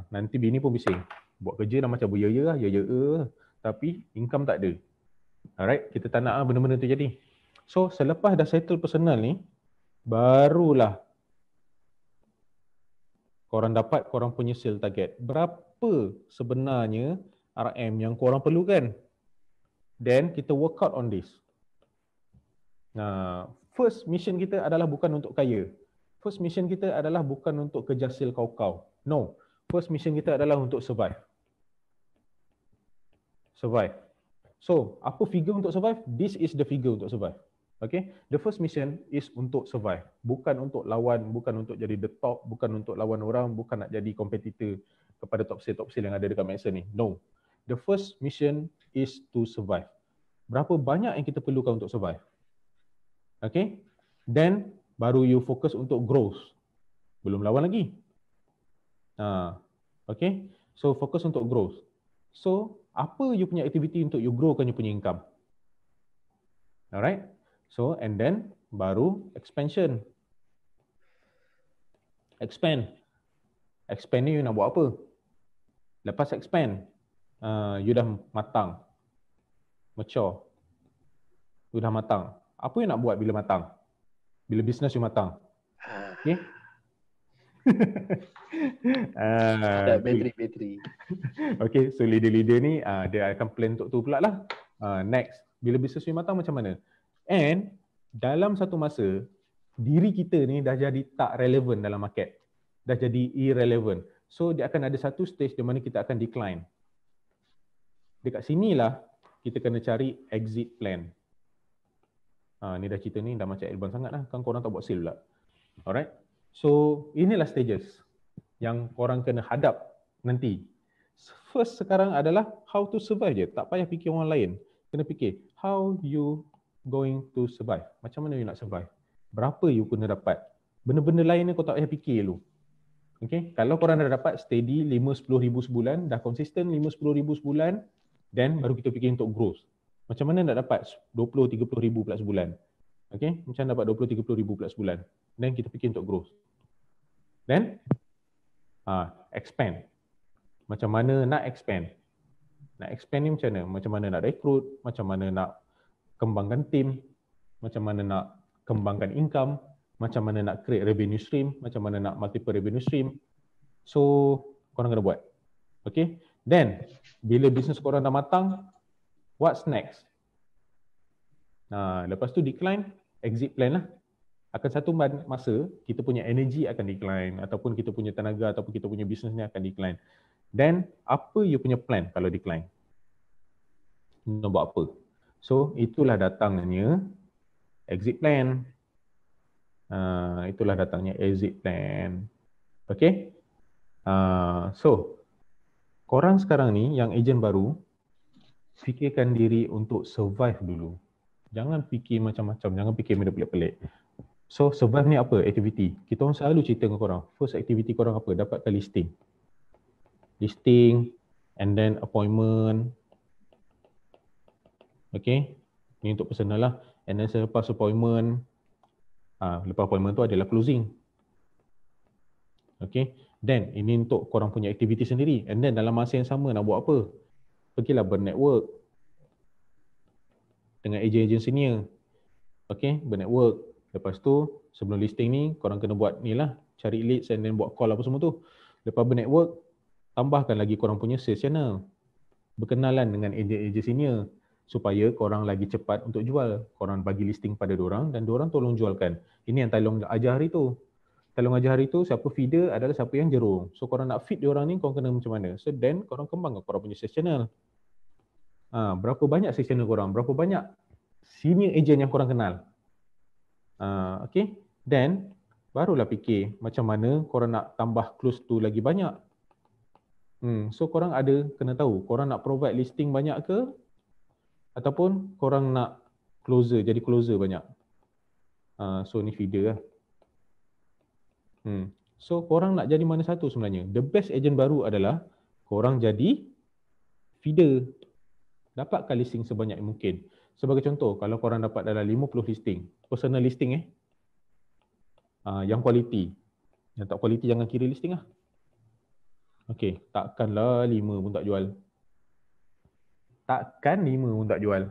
nanti bini pun bising. Buat kerja dah macam ya tapi income tak ada. Alright, kita tak nak benda-benda tu jadi. So, selepas dah settle personal ni, barulah korang dapat korang punya sale target. Berapa sebenarnya RM yang korang perlukan? Then kita work out on this. First mission kita adalah bukan untuk kaya. First mission kita adalah bukan untuk kejar sale kau-kau. No. First mission kita adalah untuk survive. Survive. So, apa figure untuk survive? This is the figure untuk survive. Okay? The first mission is untuk survive. Bukan untuk lawan, bukan untuk jadi the top, bukan untuk lawan orang, bukan nak jadi competitor kepada top sale yang ada dekat Maxon ni. No. The first mission is to survive. Berapa banyak yang kita perlukan untuk survive? Okay? Then, baru you fokus untuk growth. Belum lawan lagi. Okay? So, fokus untuk growth. So, apa you punya aktiviti untuk you growkan you punya income? Alright? So, and then, baru expansion. Expand. Expand ni you nak buat apa? Lepas expand, you dah matang. Mature. You dah matang. Apa you nak buat bila matang? Bila business you matang? Okay? Bateri. Okay, so leader-leader ni dia akan plan untuk tu pula lah. Next, bila business you matang macam mana? And dalam satu masa, diri kita ni dah jadi tak relevan dalam market. Dah jadi irrelevant. So dia akan ada satu stage di mana kita akan decline. Dekat sinilah kita kena cari exit plan. Ni dah cerita ni dah macam advance sangat lah. Kan korang tak buat sale pula. Alright. So inilah stages yang korang kena hadap nanti. First sekarang adalah how to survive je. Tak payah fikir orang lain. Kena fikir how you going to survive. Macam mana you nak survive? Berapa you kena dapat? Benda-benda lain ni kau tak payah fikir dulu. Okay. Kalau korang dah dapat steady 5-10 ribu sebulan, dah konsisten 5-10 ribu sebulan, then baru kita fikir untuk growth. Macam mana nak dapat 20-30 ribu pula sebulan? Okay, macam dapat 20-30 ribu pula sebulan. Then kita fikir untuk growth. Then, expand. Macam mana nak expand? Nak expand ni macam mana? Macam mana nak rekrut? Macam mana nak kembangkan team? Macam mana nak kembangkan income? Macam mana nak create revenue stream? Macam mana nak multiple revenue stream? So, korang kena buat. Okay? Then, bila bisnes korang dah matang, what's next? Lepas tu decline, exit plan lah. Akan satu masa, kita punya energy akan decline ataupun kita punya tenaga ataupun kita punya bisnes ni akan decline. Then, apa you punya plan kalau decline? Nak buat apa? So, itulah datangnya exit plan. Itulah datangnya exit plan. Okay? So, korang sekarang ni yang ejen baru, fikirkan diri untuk survive dulu. Jangan fikir macam-macam, jangan fikir benda pelik-pelik. So, survive ni apa? Aktiviti. Kita orang selalu cerita dengan korang. First aktiviti korang apa? Dapatkan listing. Listing, and then appointment. Okay? Ni untuk personal lah. And then selepas appointment, lepas appointment tu adalah closing. Okay? Then ini untuk korang punya aktiviti sendiri. And then dalam masa yang sama nak buat apa? Pergilah bernetwork dengan ejen-ejen senior. Okay, bernetwork. Lepas tu sebelum listing ni korang kena buat ni lah, cari leads and then buat call apa semua tu. Lepas bernetwork, tambahkan lagi korang punya sales channel. Berkenalan dengan ejen-ejen senior supaya korang lagi cepat untuk jual. Korang bagi listing pada diorang dan diorang tolong jualkan. Ini yang tolong ajar hari tu. Tolong ajar hari tu, siapa feeder adalah siapa yang jerung. So korang nak feed diorang ni, korang kena macam mana? So then korang kembangkan korang punya sales channel. Berapa banyak sales channel korang? Berapa banyak senior agent yang korang kenal? Okay. Then barulah fikir macam mana korang nak tambah close tu lagi banyak. So korang ada kena tahu korang nak provide listing banyak ke ataupun korang nak closer, jadi closer banyak. So ni feeder lah. So korang nak jadi mana satu sebenarnya? The best agent baru adalah korang jadi feeder. Dapatkan listing sebanyak mungkin. Sebagai contoh, kalau korang dapat dalam 50 listing, personal listing yang quality. Yang tak quality jangan kira listing lah. Okay, takkanlah 5 pun tak jual. Takkan 5 pun tak jual.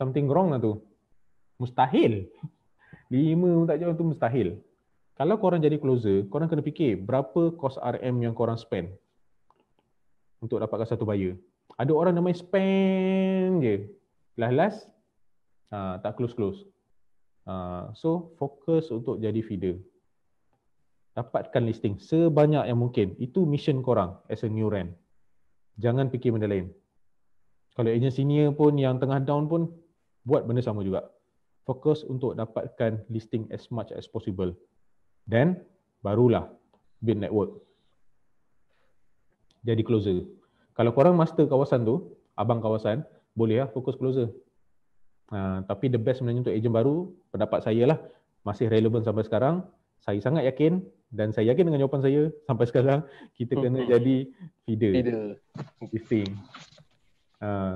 Something wrong lah tu. Mustahil. 5 pun tak jual tu mustahil. Kalau korang jadi closer, korang kena fikir berapa cost RM yang korang spend untuk dapatkan satu buyer. Ada orang yang main spend je. Last tak close. So fokus untuk jadi feeder. Dapatkan listing sebanyak yang mungkin. Itu mission korang as a new rent. Jangan fikir benda lain. Kalau agent senior pun yang tengah down pun buat benda sama juga. Fokus untuk dapatkan listing as much as possible. Then barulah build network. Jadi closer. Kalau korang master kawasan tu, abang kawasan, boleh lah fokus closer. Tapi the best sebenarnya untuk ejen baru, pendapat saya lah, masih relevan sampai sekarang. Saya sangat yakin dan saya yakin dengan jawapan saya sampai sekarang, kita kena jadi feeder. Listing.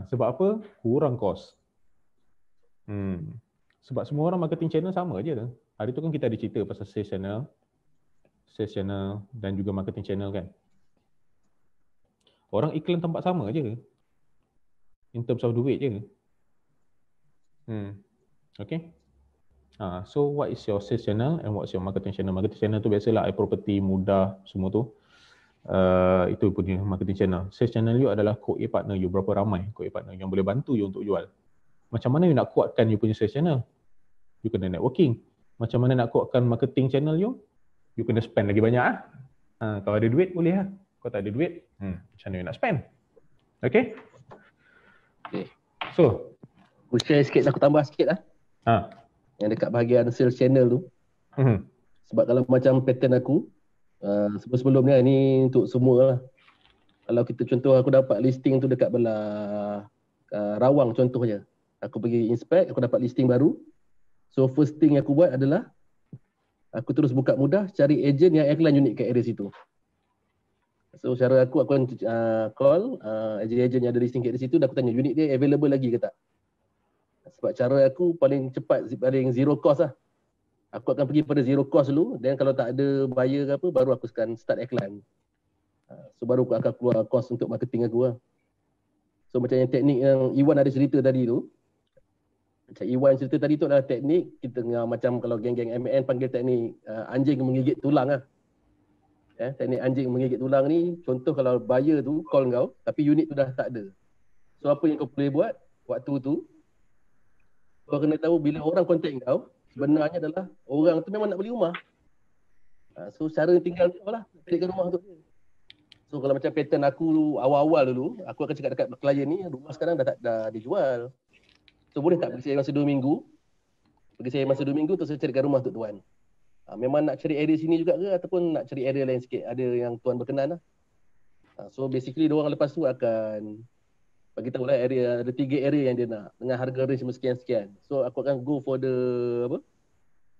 Sebab apa? Kurang kos. Sebab semua orang marketing channel sama je. Hari tu kan kita ada cerita pasal sales channel dan juga marketing channel kan. Orang iklan tempat sama je. In terms of duit je. Okay. So what is your sales channel and what's your marketing channel? Marketing channel tu biasalah iProperty, Mudah, semua tu. Itu punya marketing channel. Sales channel you adalah QA partner you. Berapa ramai QA partner yang boleh bantu you untuk jual. Macam mana you nak kuatkan you punya sales channel? You kena networking. Macam mana nak kuatkan marketing channel you? You kena spend lagi banyak lah. Kalau ada duit boleh lah. Kalau tak ada duit, macam mana you nak spend? Okay? So, aku share sikit, aku tambah sikit lah. Yang dekat bahagian sales channel tu. Sebab kalau macam pattern aku, sebelum ni ni untuk semua lah. Kalau kita contoh aku dapat listing tu dekat belah Rawang contohnya. Aku pergi inspect, aku dapat listing baru. So first thing yang aku buat adalah aku terus buka Mudah, cari ejen yang iklan unit kat area situ. So cara aku akan call ejen-ejen yang ada listing kat area situ, dan aku tanya unit dia available lagi ke tak. Sebab cara aku paling cepat, paling zero cost lah. Aku akan pergi pada zero cost dulu, dan kalau tak ada buyer ke apa, baru aku akan start iklan. So baru aku akan keluar cost untuk marketing aku lah. So macam yang teknik yang Iwan ada cerita tadi tu, macam Iwan cerita tadi tu adalah teknik kita macam kalau geng-geng MN panggil teknik anjing menggigit tulang lah. Teknik anjing menggigit tulang ni, contoh kalau buyer tu call kau tapi unit tu dah tak ada. So apa yang kau boleh buat waktu tu, kau kena tahu bila orang contact kau, sebenarnya adalah orang tu memang nak beli rumah. So cara tinggal kau lah, carikan rumah tu. So kalau macam pattern aku awal-awal dulu, aku akan cakap dekat klien ni, rumah sekarang dah dijual. So boleh tak bagi saya masa 2 minggu? Bagi saya masa 2 minggu tu saya carikan rumah untuk tuan. Memang nak cari area sini juga ke ataupun nak cari area lain sikit? Ada yang tuan berkenan lah. So basically diorang lepas tu akan bagi tahu lah area, ada 3 area yang dia nak dengan harga range sekian-sekian. So aku akan go for the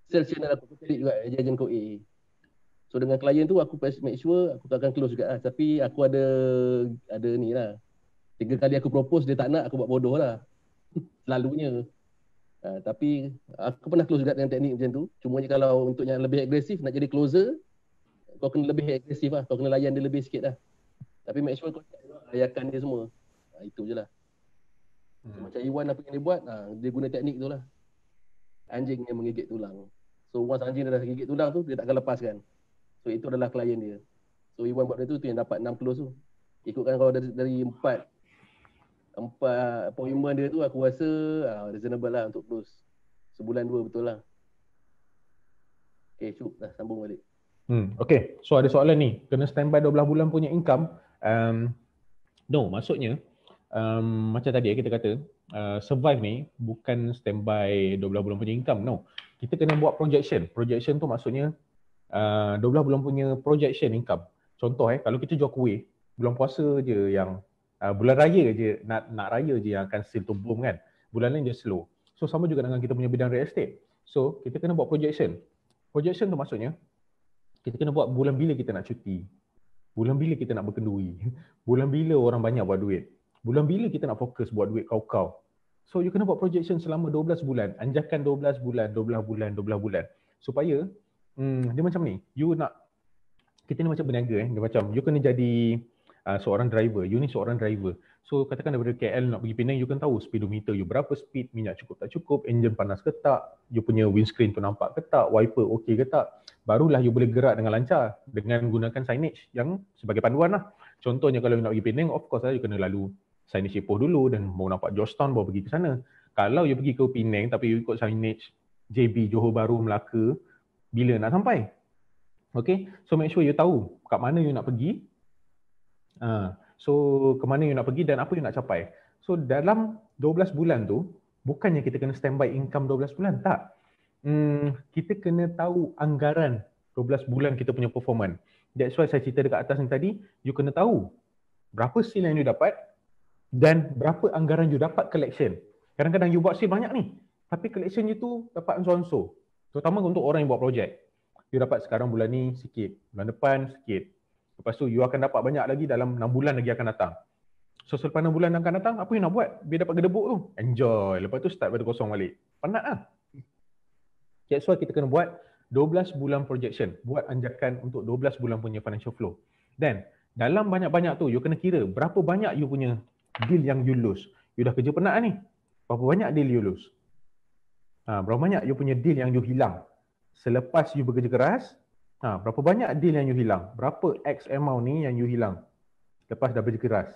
sales channel, aku cari juga ejen QA. So dengan klien tu aku make sure aku akan close juga lah. Tapi aku ada ni lah. 3 kali aku propose dia tak nak, aku buat bodoh lah. Selalunya. Tapi aku pernah close juga dengan teknik macam tu. Cuma kalau untuk yang lebih agresif nak jadi closer, kau kena lebih agresif lah. Kau kena layan dia lebih sikit lah. Tapi make sure kau layakan dia semua. Itu je lah. Macam Iwan apa yang dia buat, dia guna teknik tu lah. Anjing yang menggigit tulang. So once anjing dah gigit tulang tu, dia takkan lepaskan. So itu adalah klien dia. So Iwan buat dia tu yang dapat 6 close tu. Ikutkan kalau dari 4 appointment dia tu, aku rasa reasonable lah untuk close. Sebulan 2 betul lah. Okay, Syuk, dah sambung balik. Okay, so ada soalan ni. Kena standby 12 bulan punya income. No, maksudnya macam tadi kita kata, survive ni bukan standby 12 bulan punya income. No, kita kena buat projection. Projection tu maksudnya 12 bulan punya projection income. Contoh kalau kita jual kuih, bulan puasa je yang bulan raya je, nak raya je yang akan still to boom kan. Bulan lain je slow. So sama juga dengan kita punya bidang real estate. So kita kena buat projection. Projection tu maksudnya kita kena buat bulan bila kita nak cuti. Bulan bila kita nak berkenduri. Bulan bila orang banyak buat duit. Bulan bila kita nak fokus buat duit kau-kau. So you kena buat projection selama 12 bulan. Anjakan 12 bulan, 12 bulan, 12 bulan. Supaya dia macam ni. You nak, kita ni macam berniaga dia macam you kena jadi seorang driver. You ni seorang driver. So katakan daripada KL nak pergi Penang, you kan tahu speedometer you berapa speed, minyak cukup tak cukup, enjin panas ke tak, you punya windscreen tu nampak ke tak, wiper okey ke tak. Barulah you boleh gerak dengan lancar dengan gunakan signage yang sebagai panduan lah. Contohnya kalau you nak pergi Penang, of course you kena lalu signage Ipoh dulu dan baru nampak Georgetown baru pergi ke sana. Kalau you pergi ke Penang tapi you ikut signage JB, Johor Bahru, Melaka, bila nak sampai? Okay, so make sure you tahu kat mana you nak pergi. So ke mana you nak pergi dan apa you nak capai. So dalam 12 bulan tu, bukannya kita kena standby income 12 bulan, tak. Kita kena tahu anggaran 12 bulan kita punya performance. That's why saya cerita dekat atas ni tadi, you kena tahu berapa sale yang you dapat dan berapa anggaran you dapat collection. Kadang-kadang you buat sale banyak ni, tapi collection you tu dapat so-so. Terutama untuk orang yang buat projek. You dapat sekarang bulan ni sikit, bulan depan sikit. Lepas tu you akan dapat banyak lagi dalam 6 bulan lagi akan datang. So selepas 6 bulan akan datang, apa you nak buat? Biar dapat gedebuk tu. Enjoy. Lepas tu start pada kosong balik. Penat lah. That's why kita kena buat 12 bulan projection. Buat anjakan untuk 12 bulan punya financial flow. Dan dalam banyak-banyak tu, you kena kira berapa banyak you punya deal yang you lose. You dah kerja penat ni. Berapa banyak deal you lose? Berapa banyak you punya deal yang you hilang? Selepas you bekerja keras, berapa banyak deal yang you hilang? Berapa X amount ni yang you hilang lepas dah bekerja keras?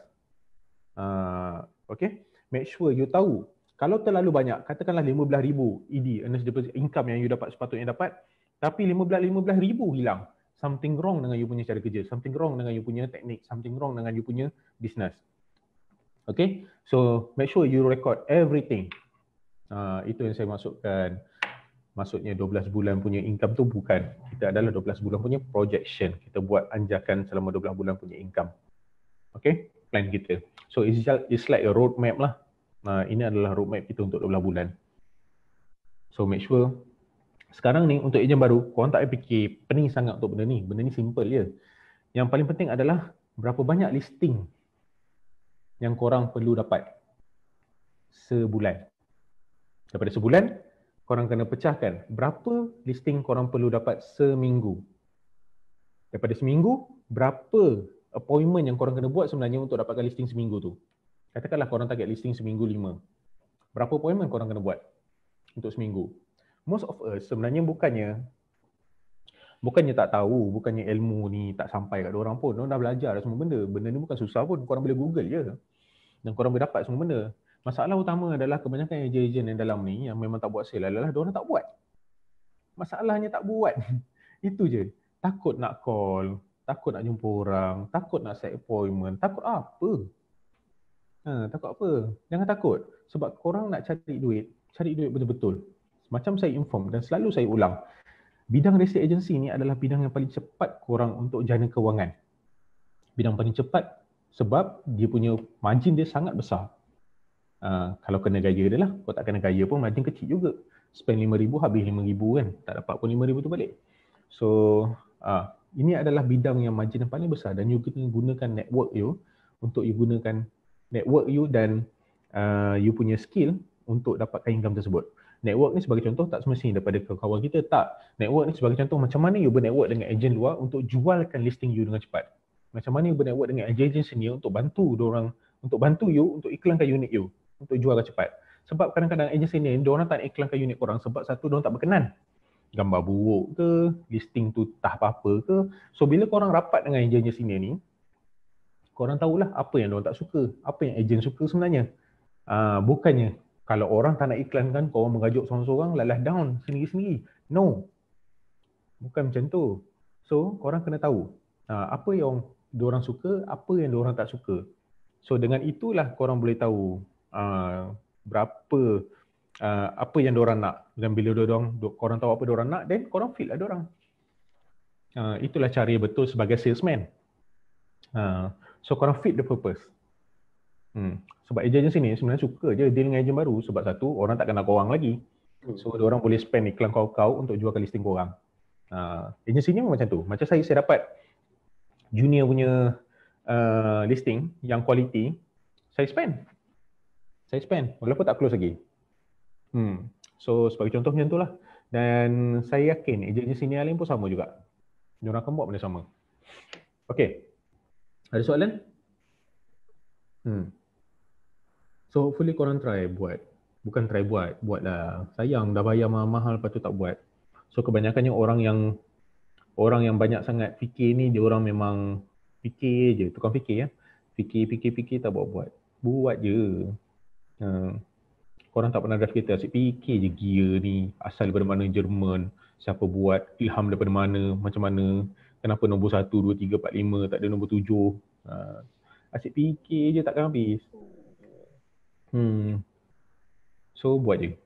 Okay, make sure you tahu. Kalau terlalu banyak, katakanlah 15,000 ED, earnest deposit income yang you dapat sepatutnya dapat, tapi 15,000 hilang. Something wrong dengan you punya cara kerja, something wrong dengan you punya teknik, something wrong dengan you punya business. Okay, so make sure you record everything. Itu yang saya maksudkan. Maksudnya 12 bulan punya income tu bukan. Kita adalah 12 bulan punya projection. Kita buat anjakan selama 12 bulan punya income. Okay, plan kita. So it's like a roadmap lah. Ini adalah roadmap kita untuk 12 bulan. So make sure. Sekarang ni untuk ejen baru, korang tak payah fikir pening sangat untuk benda ni. Benda ni simple je. Yang paling penting adalah berapa banyak listing yang korang perlu dapat sebulan. Daripada sebulan, korang kena pecahkan berapa listing korang perlu dapat seminggu. Daripada seminggu, berapa appointment yang korang kena buat sebenarnya untuk dapatkan listing seminggu tu. Katakanlah korang target listing seminggu 5. Berapa appointment korang kena buat untuk seminggu? Most of us sebenarnya bukannya tak tahu, bukannya ilmu ni tak sampai kat diorang pun. Diorang dah belajar dah semua benda. Benda ni bukan susah pun, korang boleh Google je. Dan korang boleh dapat semua benda. Masalah utama adalah kebanyakan ejen-ejen yang dalam ni yang memang tak buat sale adalah diorang tak buat. Masalahnya tak buat. Itu je. Takut nak call, takut nak jumpa orang, takut nak set appointment, takut apa? Takut apa? Jangan takut. Sebab korang nak cari duit betul-betul. Macam saya inform dan selalu saya ulang. Bidang real estate agency ni adalah bidang yang paling cepat korang untuk jana kewangan. Bidang paling cepat sebab dia punya margin dia sangat besar. Kalau kena gaya dia lah. Kalau tak kena gaya pun margin kecil juga. Spend 5,000 habis 5,000 kan. Tak dapat pun 5,000 tu balik. So ini adalah bidang yang margin yang paling besar dan you kena gunakan network you untuk you gunakan network you dan you punya skill untuk dapatkan income tersebut. Network ni sebagai contoh tak semestinya daripada kawan kita, tak. Network ni sebagai contoh macam mana you bernetwork dengan ejen luar untuk jualkan listing you dengan cepat. Macam mana you bernetwork dengan ejen sini untuk bantu diorang, untuk bantu you untuk iklankan unit you, untuk jualkan cepat. Sebab kadang-kadang ejen sini diorang tak nak iklankan unit korang sebab satu diorang tak berkenan. Gambar buruk ke, listing tu tak apa-apa ke. So bila korang rapat dengan ejen sini ni, korang tahulah apa yang diorang tak suka, apa yang ejen suka sebenarnya. Bukannya kalau orang tak nak iklankan, korang mengajuk seorang-seorang, lalas down sendiri-sendiri. No. Bukan macam tu. So, korang kena tahu apa yang diorang suka, apa yang diorang tak suka. So, dengan itulah korang boleh tahu berapa, apa yang diorang nak. Dan bila korang tahu apa diorang nak, then korang feed lah diorang. Itulah cara betul sebagai salesman. So, korang feed the purpose. Sebab ejen sini sebenarnya suka je deal dengan ejen baru sebab satu, orang tak kenal korang lagi. So, orang boleh spend iklan kau untuk jualkan listing korang. Ejen sini memang macam tu. Macam saya dapat junior punya listing yang quality, saya spend walaupun tak close lagi. So, sebagai contoh macam tu lah. Dan saya yakin ejen sini lain pun sama juga. Diorang akan buat benda sama. Okay. Ada soalan? So hopefully korang try buat. Bukan try buat, buatlah. Sayang dah bayar mahal-mahal lepas tu tak buat. So kebanyakannya orang yang banyak sangat fikir ni, dia orang memang fikir je, tukang fikir ya. Fikir tak buat. Buat je. Korang tak pernah drive kereta, asyik fikir je gear ni asal daripada mana, Jerman, siapa buat, ilham daripada mana, macam mana, kenapa nombor 1, 2, 3, 4, 5 tak ada nombor 7. Asyik fikir je takkan habis. So buat je.